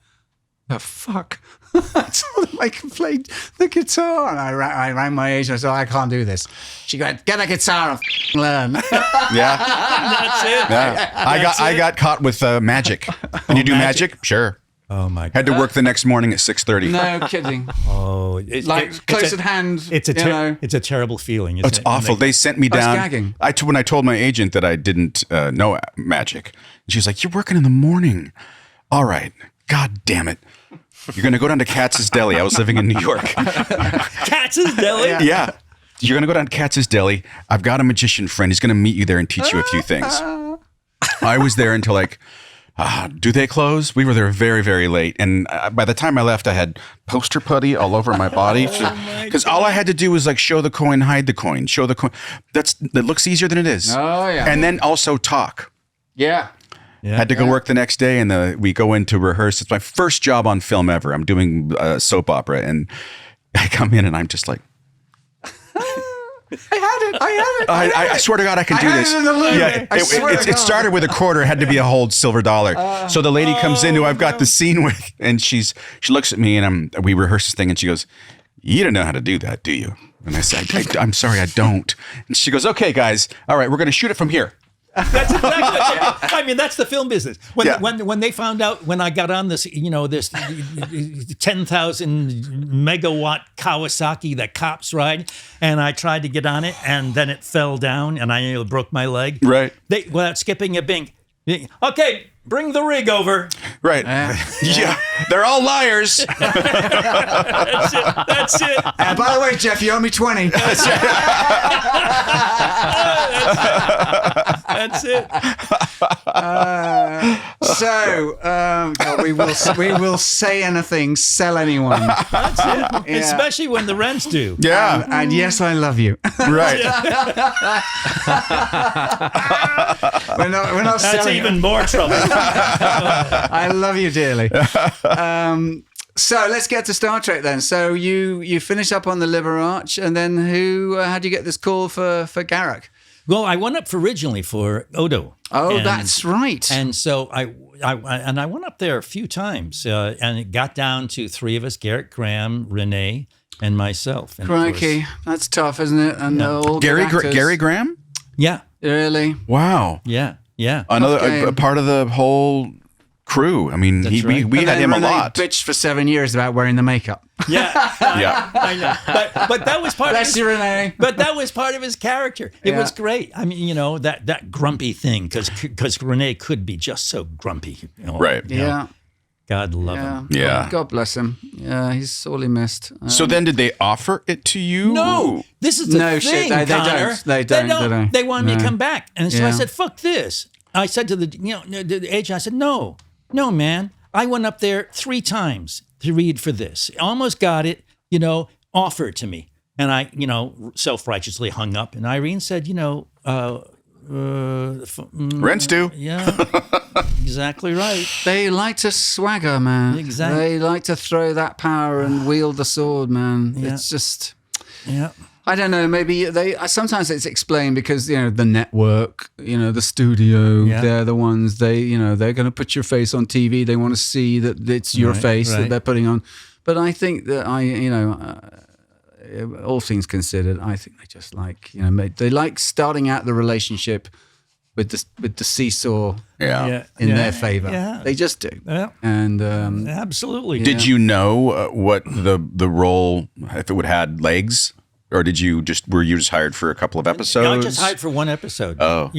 the fuck. I told him I can play the guitar, and I rang my agent. I said, I can't do this. She went, get a guitar and learn. Yeah. That's it. Yeah. I got caught with magic. Can you do magic? Sure. Oh, my God. Had to work the next morning at 6:30. No kidding. Oh, Close at hand. It's a terrible feeling. Isn't It's it? awful. They sent me down. gagging. When I told my agent that I didn't know magic, she was like, "You're working in the morning. All right. God damn it. You're going to go down to Katz's Deli." I was living in New York. Katz's Deli? Yeah. You're going to go down to Katz's Deli. I've got a magician friend. He's going to meet you there and teach you a few things. I was there until do they close? We were there very, very late. And by the time I left, I had poster putty all over my body. Because all I had to do was show the coin, hide the coin, show the coin. That looks easier than it is. Oh, yeah. And then also talk. Yeah. Had to go work the next day, and we go in to rehearse. It's my first job on film ever. I'm doing soap opera, and I come in, and I'm just like, I had it. I swear to God, I can do had this. it in the loop. Yeah, I swear to it God. started with a quarter. It had to be a whole silver dollar. So the lady comes in who I've got the scene with, and she looks at me, and we rehearse this thing, and she goes, "You don't know how to do that, do you?" And I said, "I'm sorry, I don't." And she goes, "Okay, guys, all right, we're going to shoot it from here." That's exactly. I mean, that's the film business. Yeah. When they found out, when I got on this 10,000 megawatt Kawasaki that cops ride, and I tried to get on it, and then it fell down, and I nearly broke my leg. Right. They, without skipping a beat, okay, bring the rig over. Right. Yeah. They're all liars. That's it. And by the way, Jeff, you owe me 20. That's it. God, we will say anything, sell anyone. That's it. Yeah. Especially when the rent's due. Yeah. And yes, I love you. Right. We're not That's selling even more trouble. I love you dearly. So let's get to Star Trek then. So you finish up on the Liberace, and then how'd you get this call for Garak? Well, I went up originally for Odo. Oh, And- that's right. And so I went up there a few times, and it got down to three of us: Garrett, Graham, Renee, and myself. And of Crikey, course- that's tough, isn't it? And all good Gary actors. Graham? Yeah, Really? Wow. yeah. Another game. a part of the whole crew. I mean, That's right. we And had then him a Renee lot. bitched for 7 years about wearing the makeup. Yeah, Yeah. I know. But that was part of Bless his, you, Renee. but that was part of his character. It Yeah. was great. I mean, that grumpy thing, because Renee could be just so grumpy. Right. Yeah. God love Yeah. him. Yeah. God bless him. Yeah, he's sorely missed. So then did they offer it to you? No, this is the No, thing, shit, they don't. Connor. They don't, do they? They wanted me to No. come back, and so I Yeah. said, "Fuck this." I said to the agent, I said, "No, man. I went up there 3 times to read for this. Almost got it. Offer it to me." And I, self-righteously hung up. And Irene said, Rent's due. yeah, exactly right. They like to swagger, man. Exactly. They like to throw that power and wield the sword, man. Yeah. It's just... Yeah. I don't know. Maybe sometimes it's explained because the network, the studio, they're the ones they're going to put your face on TV. They want to see that it's your face that they're putting on. But I think that all things considered, I think they just like they like starting out the relationship with the seesaw in their favor. Yeah. They just do. Yeah. And absolutely. Did you know what the role, if it would had legs? Or were you just hired for a couple of episodes? No, I just hired for one episode. Oh.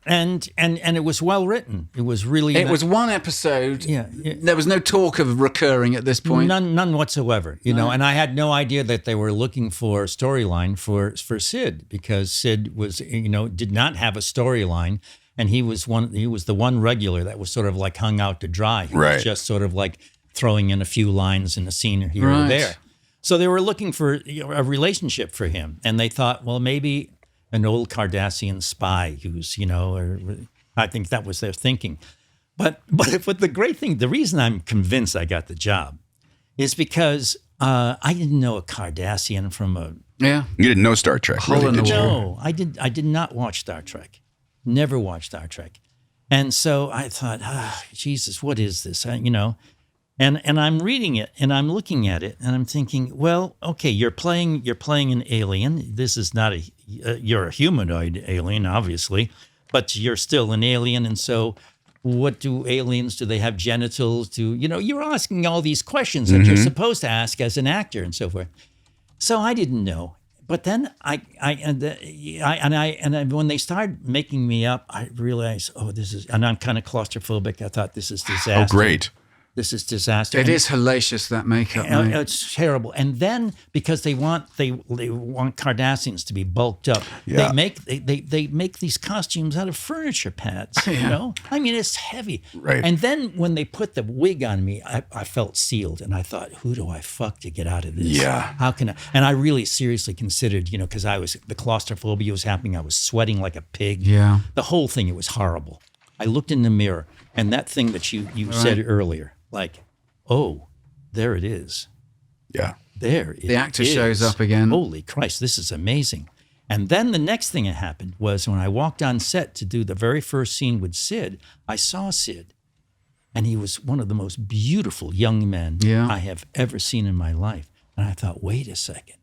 And it was well written. It was really... It was one episode. Yeah. There was no talk of recurring at this point. None whatsoever, and I had no idea that they were looking for a storyline for Sid, because Sid was, did not have a storyline, and he was the one regular that was sort of like hung out to dry. He was just sort of like throwing in a few lines in a scene here or there. So they were looking for a relationship for him, and they thought, well, maybe an old Cardassian spy who's, I think that was their thinking. But the great thing, the reason I'm convinced I got the job is because I didn't know a Cardassian from a... Yeah. You didn't know Star Trek, really, did you? No, I did not watch Star Trek. Never watched Star Trek. And so I thought, Jesus, what is this? And I'm reading it and I'm looking at it and I'm thinking, well, okay, you're playing an alien. This is not you're a humanoid alien, obviously, but you're still an alien. And so what do aliens, do they have genitals? You're asking all these questions that you're supposed to ask as an actor and so forth. So I didn't know. But then when they started making me up, I realized, and I'm kind of claustrophobic. I thought, this is disaster. Oh, great. This is disaster. It is hellacious, that makeup. Mate. It's terrible. And then because they want Cardassians to be bulked up, they make these costumes out of furniture pads. I mean, it's heavy. Right. And then when they put the wig on me, I felt sealed, and I thought, who do I fuck to get out of this? Yeah. How can I? And I really seriously considered, because the claustrophobia was happening. I was sweating like a pig. Yeah. The whole thing, it was horrible. I looked in the mirror, and that thing that you said earlier. Like, oh, there it is. Yeah. There it is. The actor shows up again. Holy Christ, this is amazing. And then the next thing that happened was when I walked on set to do the very first scene with Sid, I saw Sid. And he was one of the most beautiful young men I have ever seen in my life. And I thought, wait a second.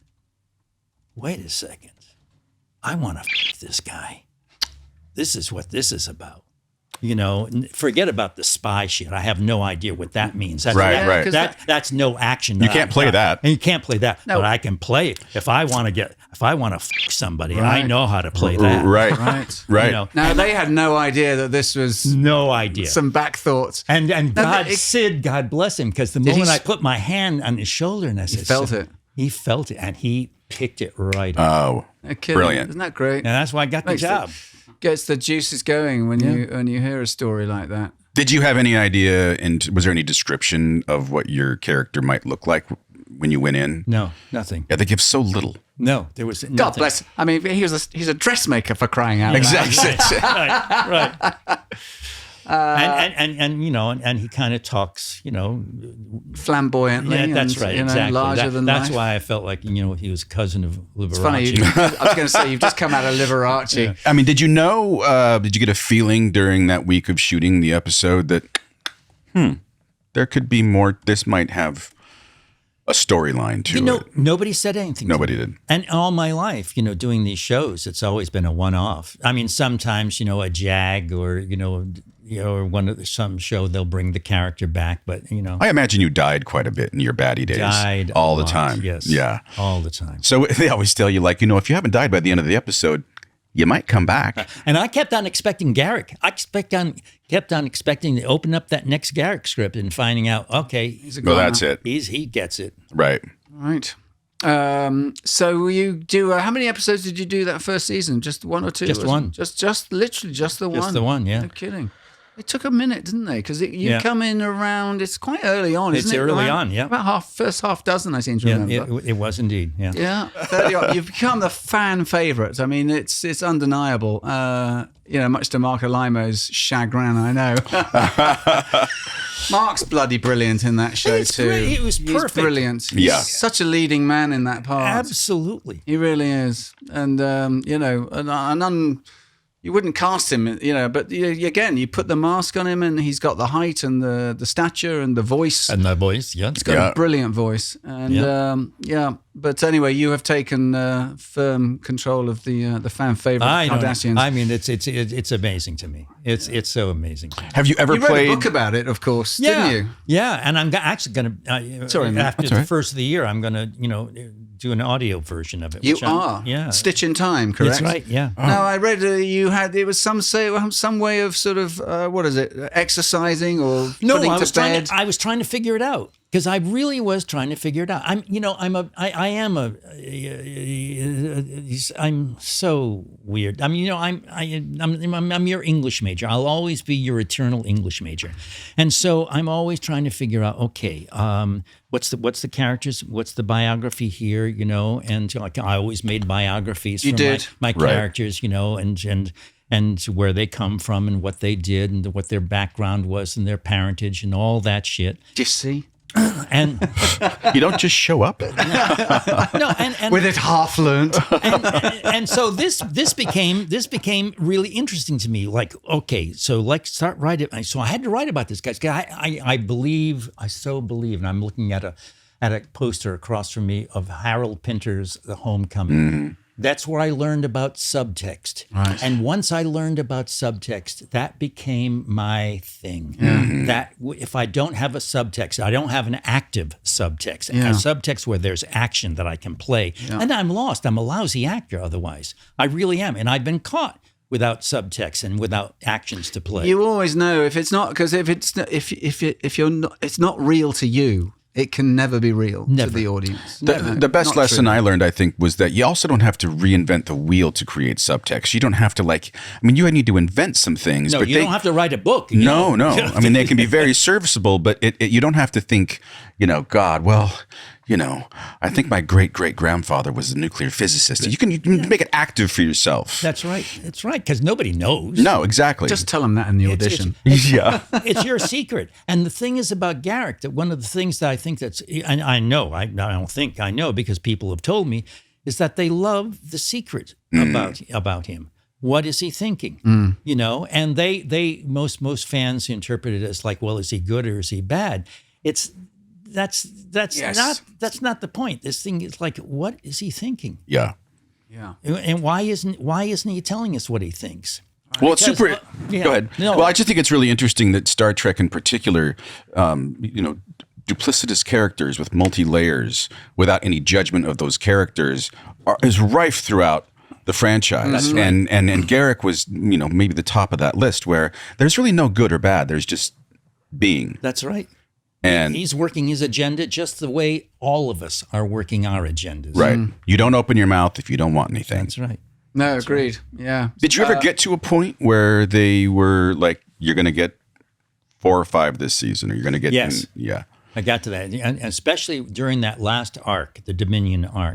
I want to f*** this guy. This is what this is about. Forget about the spy shit. I have no idea what that means. That's, right. That's no action. You can't play that. And you can't play that. No. But I can play it. If I want to f*** somebody, I know how to play that. Right. Right. Now, they had no idea that this was... No idea. Some back thoughts. And Sid, God bless him, because the moment I put my hand on his shoulder and I said... He felt it, and he picked it right up. Oh, brilliant. Isn't that great? And that's why I got the job. Gets the juices going when you hear a story like that. Did you have any idea, and was there any description of what your character might look like when you went in? No, nothing. Yeah, they give so little. No, there was nothing. God bless. I mean, he's a dressmaker, for crying out loud. Exactly. Right. And he kind of talks, flamboyantly. Yeah, that's and, right. Exactly. Larger than that's life. why I felt like he was a cousin of Liberace. It's funny. I was going to say you've just come out of Liberace. Yeah. I mean, did you know? Did you get a feeling during that week of shooting the episode that there could be more? This might have a storyline to it. Nobody said anything. Nobody did. And all my life, doing these shows, it's always been a one-off. I mean, sometimes, a JAG or or some show they'll bring the character back, but I imagine you died quite a bit in your baddie days. Died all the time. Yes. Yeah. All the time. So they always tell you, like, if you haven't died by the end of the episode, you might come back. And I kept on expecting Garak. I kept on expecting to open up that next Garak script and finding out, okay, that's it. He gets it. Right. Right. So you do, how many episodes did you do that first season? Just one or two? Just one. Just literally just the one. Just the one, yeah. No kidding. It took a minute, didn't they? Because you Yeah. come in around, it's quite early on, isn't It's it? early Around- on, yeah. About first half dozen, I seem to Yeah, remember. it was indeed. Yeah. Yeah, 30 odd. You've become the fan favourite. I mean, it's undeniable. Much to Marco Limo's chagrin, I know. Mark's bloody brilliant in that show He's too. great. He was He's perfect. brilliant. Yeah. He's such a leading man in that part. Absolutely. He really is. And, you wouldn't cast him, but again, you put the mask on him and he's got the height and the stature and the voice. And the voice, yeah. He's got a brilliant voice. And but anyway, you have taken firm control of the fan favorite Kardashians. I mean, it's amazing to me. It's so amazing. Have you ever You wrote played? a book about it, of course, Yeah, didn't you? yeah. And I'm actually going to Sorry, man. after That's the all right. first of the year, I'm going to do an audio version of it. You which I'm- are. yeah. Stitch in Time, correct? That's right. Yeah. No, I read you had, it was some way of sort of, what is it, exercising or putting to bed? I was trying to figure it out because I really was trying to figure it out. I'm so weird. I mean, I'm your English major. I'll always be your eternal English major, and so I'm always trying to figure out. Okay, what's the characters? What's the biography here? And like I always made biographies You for did. my Right. characters. And where they come from and what they did and what their background was and their parentage and all that shit. Do you see? And You don't just show up. no, and With it half learned. and so this became really interesting to me. Like, okay, so start writing. So I had to write about this guy. I so believe, and I'm looking at a poster across from me of Harold Pinter's The Homecoming. That's where I learned about subtext. Right. And once I learned about subtext, that became my thing. That if I don't have a subtext, I don't have an active subtext, Yeah. a subtext where there's action that I can play, and I'm lost. I'm a lousy actor otherwise. I really am. And I've been caught without subtext and without actions to play. You always know if it's not, because if you're not, it's not real to you. It can never be real to Never. the audience. The best Not lesson true. I learned, I think, was that you also don't have to reinvent the wheel to create subtext. You don't have to you need to invent some things. No, but you they, don't have to write a book. No. I mean, they can be very serviceable, but you don't have to think, God, well, I think my great-great-grandfather was a nuclear physicist. You can make it active for yourself. That's right. That's right. Because nobody knows. No, exactly. Just tell them that in the audition. yeah. It's your secret. And the thing is about Garak, that one of the things that I think I know because people have told me, is that they love the secret about him. What is he thinking? And they most fans interpret it as like, well, is he good or is he bad? That's not the point. This thing is like, what is he thinking? Yeah. Yeah. And why isn't he telling us what he thinks? Well, it's Because, super. yeah. Go ahead. No. Well, I just think it's really interesting that Star Trek, in particular, duplicitous characters with multi-layers, without any judgment of those characters, is rife throughout the franchise. And Garak was, maybe the top of that list, where there's really no good or bad. There's just being. That's right. And He's working his agenda just the way all of us are working our agendas. right, you don't open your mouth if you don't want anything. That's right. No, agreed. Yeah. Did you ever get to a point where they were like, you're going to get 4 or 5 this season, or you're going to get Yes. yeah. I got to that, and especially during that last arc, the Dominion arc,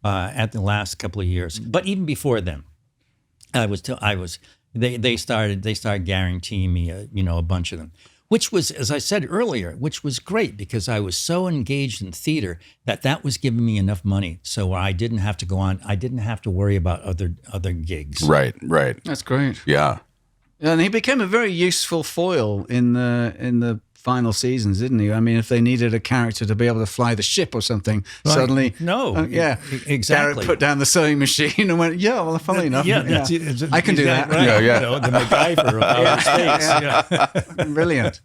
at the last couple of years. But even before then, they started guaranteeing me, a bunch of them, which was, as I said earlier, which was great because I was so engaged in theater that was giving me enough money, so I didn't have to go on. I didn't have to worry about other gigs. Right. That's great. Yeah. And he became a very useful foil in the final seasons, didn't he? I mean, if they needed a character to be able to fly the ship or something, suddenly, Exactly. Garak put down the sewing machine and went, "Yeah, well, funny enough, I can do that." Right. Yeah. The MacGyver of outer space. Yeah. Brilliant.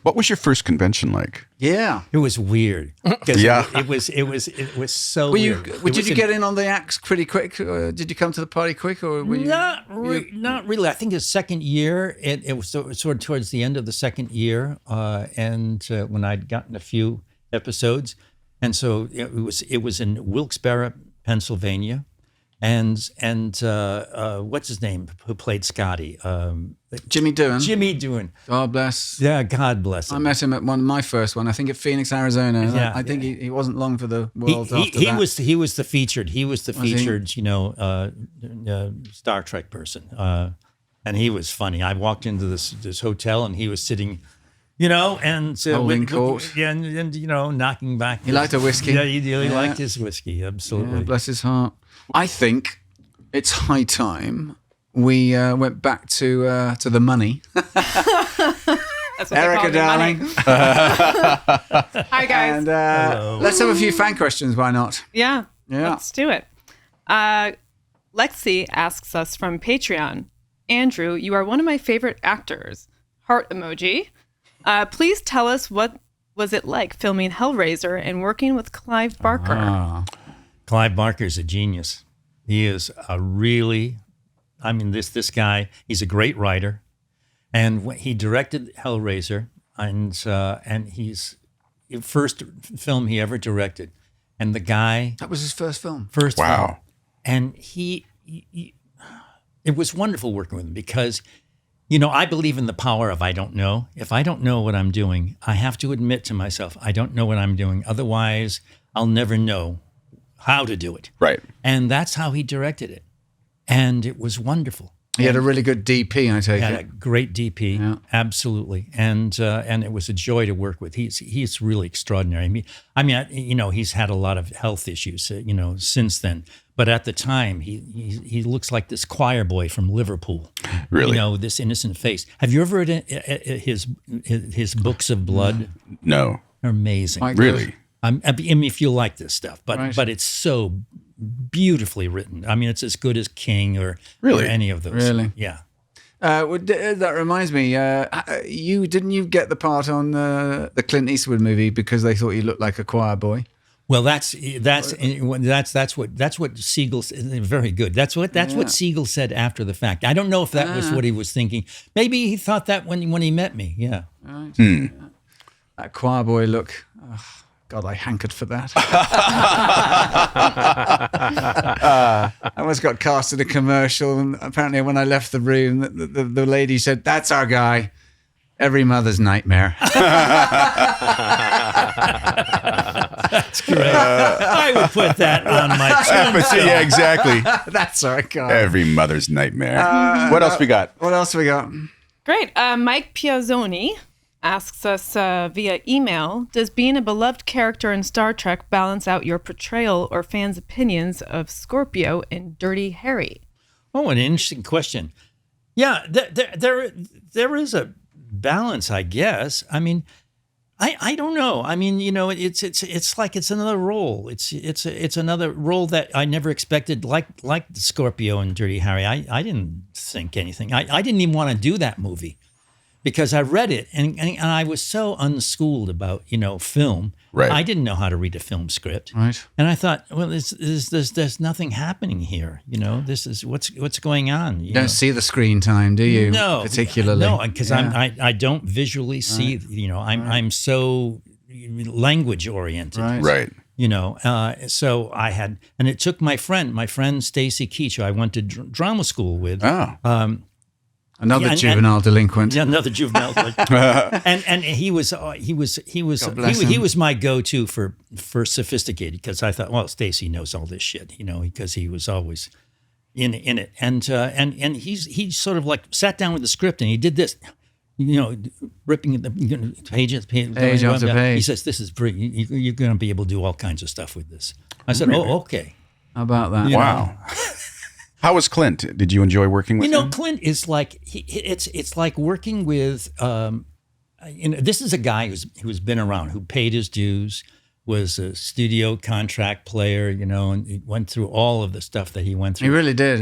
What was your first convention like? Yeah. It was weird. 'Cause Yeah. It was so Were you? weird. Did you get in on the acts pretty quick? Or did you come to the party quick, or were you? Not really. I think the second year, it was sort of towards the end of the second year, and when I'd gotten a few episodes, and so it was in Wilkes-Barre, Pennsylvania, and what's his name who played Scotty? Jimmy Doohan. Jimmy Doohan. God bless. Yeah, God bless him. I met him at my first one, I think at Phoenix, Arizona. Yeah. I think he wasn't long for the world after He that. he was the featured. He was the Was he? featured, Star Trek person. And he was funny. I walked into this hotel and he was sitting, and Holding court. Yeah, and knocking back. He liked a whiskey. Yeah, he really Yeah. liked his whiskey. Absolutely. Yeah, bless his heart. I think it's high time we went back to the money. That's what they Erica, call me, darling. money. Hi, guys. And let's have a few fan questions. Why not? Yeah. Yeah. Let's do it. Lexi asks us from Patreon, Andrew, you are one of my favorite actors. Heart emoji. Please tell us what was it like filming Hellraiser and working with Clive Barker? Clive Barker's a genius. He is a really, this guy, he's a great writer. And when he directed Hellraiser, and he's the first film he ever directed. And the guy... That was his first film. First film. Wow. And it was wonderful working with him because, I believe in the power of I don't know. If I don't know what I'm doing, I have to admit to myself, I don't know what I'm doing. Otherwise, I'll never know how to do it. Right. And that's how he directed it. And it was wonderful. He had a really good DP, I take He had a it. great DP, Yeah. absolutely, and it was a joy to work with. He's really extraordinary. He's had a lot of health issues, since then. But at the time, he looks like this choir boy from Liverpool. Really? This innocent face. Have you ever read his books of blood? No. They're amazing. Quite Really? If you like this stuff, but Right. but it's so beautifully written. It's as good as King or Really? any of those. Really? Yeah. That reminds me, you get the part on the Clint Eastwood movie because they thought you looked like a choir boy? Well, that's what Siegel very good. That's what Siegel said after the fact. I don't know if that was what he was thinking. Maybe he thought that when he met me. Yeah. Right. That choir boy look. Oh, God, I hankered for that. I almost got cast in a commercial, and apparently when I left the room, the lady said, "That's our guy. Every mother's nightmare." That's great. I would put that on my tombstone. Yeah, exactly. That's our guy. Every mother's nightmare. What else we got? What else we got? Great. Mike Piazzoni asks us via email, does being a beloved character in Star Trek balance out your portrayal or fans' opinions of Scorpio in Dirty Harry? Oh, an interesting question. Yeah, there is a balance, I guess. I don't know. It's like it's another role. It's another role that I never expected. Like Scorpio and Dirty Harry. I didn't think anything. I didn't even want to do that movie because I read it and I was so unschooled about film. Right. I didn't know how to read a film script. Right. And I thought, well, there's nothing happening here. This is what's going on. You don't see the screen time, do you? No, particularly. No, because I don't visually see. I'm so language oriented. Right. Right. So I had, and it took my friend Stacy Keach, who I went to drama school with. Oh. Another Yeah, juvenile delinquent. Yeah, another juvenile. and he was my go-to for sophisticated because I thought, well, Stacy knows all this shit, because he was always in it, and he sort of like sat down with the script and he did this, ripping the page after page. He says, "This is brilliant. You're going to be able to do all kinds of stuff with this." I said, Really? "Oh, okay." How about that? Wow. How was Clint? Did you enjoy working with him? Clint is like it's like working with this is a guy who's been around, who paid his dues, was a studio contract player, and he went through all of the stuff that he went through. He really did.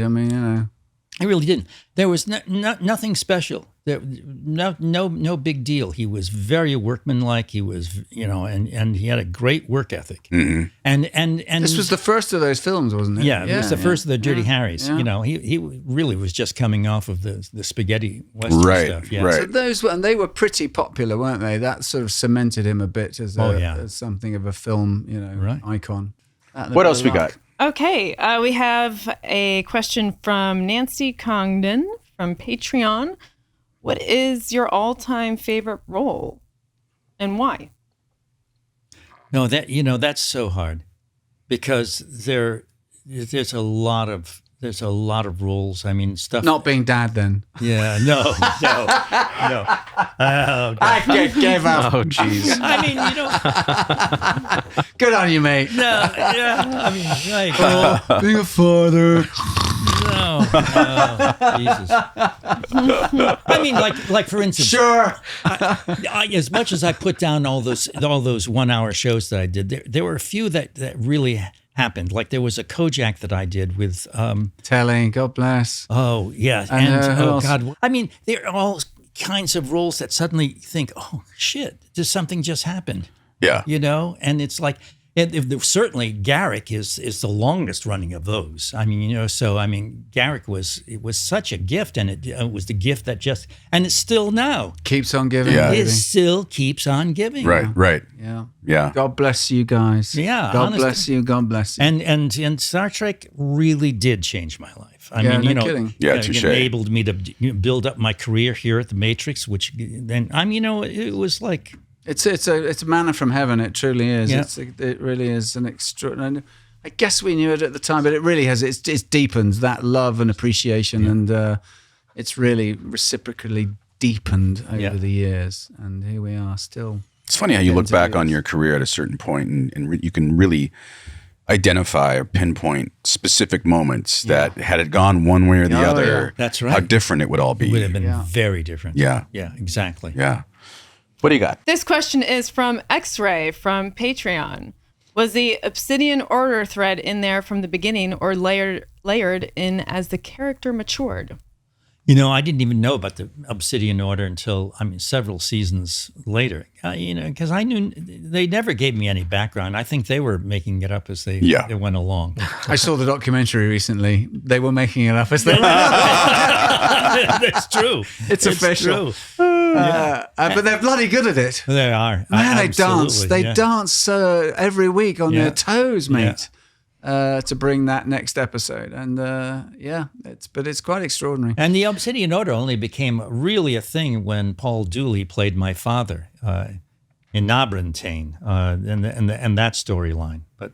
He really didn't. There was nothing special. There, no big deal. He was very workmanlike. He was, and he had a great work ethic. Mm-hmm. And This was the first of those films, wasn't it? Yeah, it was the first of the Dirty Harrys. Yeah. He really was just coming off of the spaghetti western Right, stuff. Yeah. right. So they were pretty popular, weren't they? That sort of cemented him a bit as as something of a film, Right. icon. What else we got? Okay, we have a question from Nancy Congdon from Patreon. What is your all-time favorite role, and why? No, that's so hard because there's a lot of roles. I mean, stuff. Not being dad, then. Yeah, no. Oh, God. I gave up. Oh, jeez. I mean, Good on you, mate. no, yeah. I mean, like, Being a father. no, Jesus. I mean, like for instance, Sure. as much as I put down all those 1 hour shows that I did, there were a few that really happened. Like there was a Kojak that I did with. Telling, God bless. Oh yeah, And, and who oh else? God, I mean, they're all kinds of roles that suddenly think, oh shit, just something just happened. Yeah. And it's like, certainly Garak is the longest running of those. I mean, so I mean, Garak was such a gift, and it was the gift that just, and it's still now. Keeps on giving. Yeah. baby. It still keeps on giving. Right. Yeah. Yeah. God bless you guys. Yeah, God honestly. bless you. God bless you. And Star Trek really did change my life. I Yeah, mean, no kidding. Yeah, it touche. enabled me to build up my career here at the Matrix, which then it was like. It's a manna from heaven. It truly is. Yeah. It really is an extraordinary. I guess we knew it at the time, but it really has. It's deepened that love and appreciation, and it's really reciprocally deepened over the years. And here we are, still. It's funny how you look back on your career at a certain point and you can really identify or pinpoint specific moments that had it gone one way or the other, yeah. That's right. how different it would all be. It would have been very different. Yeah. Yeah, exactly. Yeah. What do you got? This question is from X-Ray from Patreon. Was the Obsidian Order thread in there from the beginning or layered in as the character matured? I didn't even know about the Obsidian Order until, several seasons later. Because I knew they never gave me any background. I think they were making it up as they went along. I saw the documentary recently. They were making it up as they went. That's true. It's official. True. But they're bloody good at it. They are. Man, they dance. Absolutely, They dance every week on their toes, mate, to bring that next episode. And it's quite extraordinary. And the Obsidian Order only became really a thing when Paul Dooley played my father in Nabrantane and that storyline. But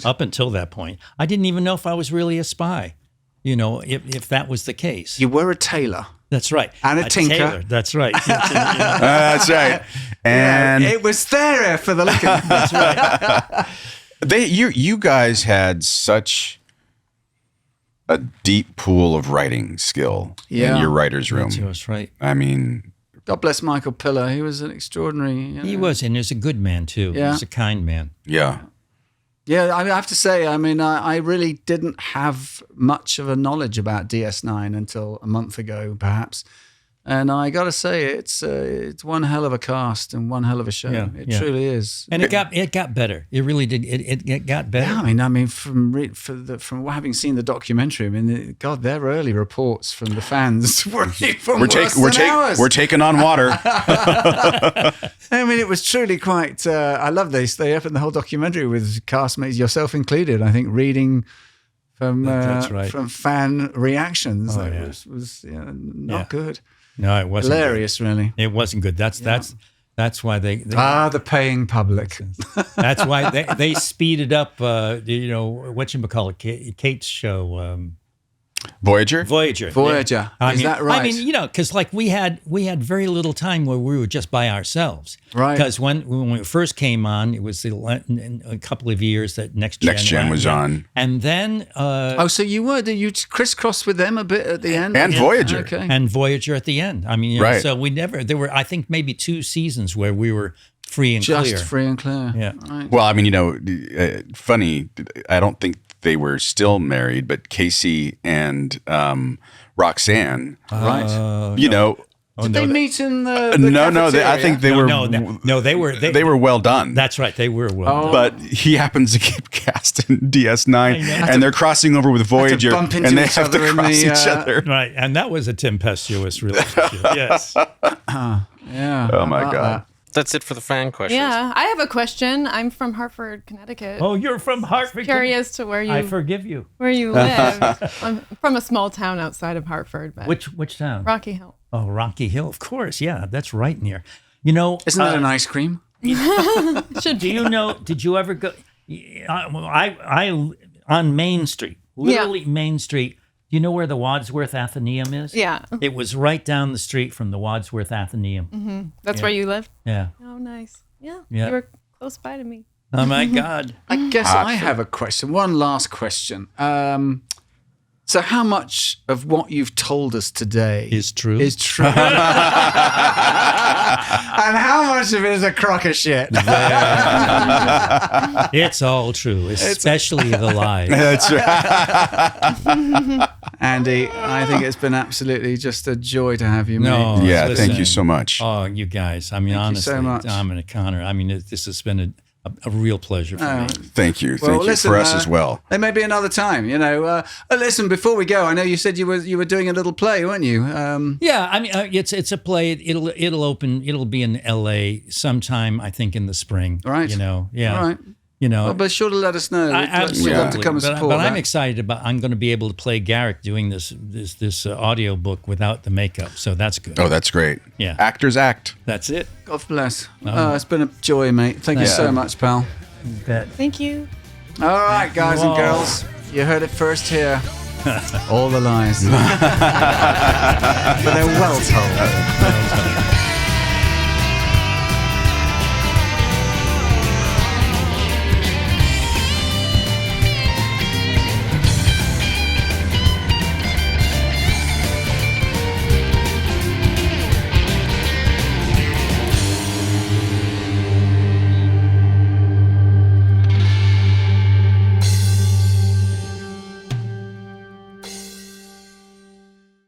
up until that point, I didn't even know if I was really a spy. If that was the case. You were a tailor. That's right. And a tinker. tailor. That's right. That's right. And it was there for the looking. That's right. you guys had a deep pool of writing skill in your writer's room. That's right. I mean, God bless Michael Piller. He was an extraordinary. He was, and he was a good man too. Yeah. He was a kind man. yeah. Yeah, I have to say, I really didn't have much of a knowledge about DS9 until a month ago, perhaps. And I got to say, it's one hell of a cast and one hell of a show. It truly is. And it got better. It really did. It got better. Yeah, from having seen the documentary, God, their early reports from the fans were even worse than ours. We're taking on water. It was truly quite. I love this. They opened the whole documentary with castmates, yourself included. I think reading from fan reactions. That was not good. No, it wasn't hilarious. Good. Really, it wasn't good. That's why they the paying public. That's why they speeded up. Whatchamacallit, Kate's show. Voyager. Yeah. Is that right? Because we had very little time where we were just by ourselves. Right. Because when we first came on, it was a couple of years that Next Gen was on, and then. So you crisscrossed with them a bit at the end, and Voyager, okay. And Voyager at the end. Right. So there were I think maybe 2 seasons where we were free and clear. Just free and clear. Yeah. Right. Well, funny. I don't think they were still married, but Casey and Roxanne, right? Did they meet in the no. cafeteria? I think they they were well done. That's right, they were well done. But he happens to keep cast in DS9, and they're crossing over with Voyager, bump into and they each have to other in cross the, each other. Right, and that was a tempestuous relationship. Yes. Yeah. Oh my God. That's it for the fan questions. Yeah, I have a question. I'm from Hartford, Connecticut. Oh, you're from Hartford. Curious to where I you forgive you. live. I'm from a small town outside of Hartford, but Which town? Rocky Hill. Oh, Rocky Hill, of course. Yeah, that's right near. You know, Isn't that an ice cream? Should do be. you know? Did you ever go? I on Main Street, literally Main Street. Do you know where the Wadsworth Athenaeum is? Yeah, It was right down the street from the Wadsworth Athenaeum. that's where you live. Yeah. Oh, nice. Yeah, Yeah. you were close by to me. Oh my God. I guess I have a question. One last question. So how much of what you've told us today Is true. Is true. And how much of it is a crock of shit? It's all true, especially the lies. That's right. Andy, I think it's been absolutely just a joy to have you, No. mate. Yeah, Listen. thank you so much. Oh, you guys. I mean, Thank you honestly, so much. Dominic, Connor. I mean, this has been a real pleasure for me. Thank you. Well, Thank you listen, for us as well. There may be another time, you know. Listen, before we go, I know you said you were doing a little play, weren't you? Yeah, I mean, it's a play. It'll open. It'll be in L.A. sometime, I think, in the spring. Right. You know. Yeah. All right. You know. Well, be sure to let us know. Absolutely. We'd love to come and support but that. I'm excited about. I'm going to be able to play Garak doing this audio book without the makeup. So that's good. Oh, that's great. Yeah. Actors act. That's it. God bless. It's been a joy, mate. Thank you so much, pal. Bet. Thank you. All right, guys and Whoa. girls, you heard it first here. All the lies. But they're well told.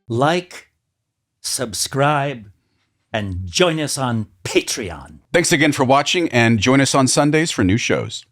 Like, subscribe, and join us on Patreon. Thanks again for watching, and join us on Sundays for new shows.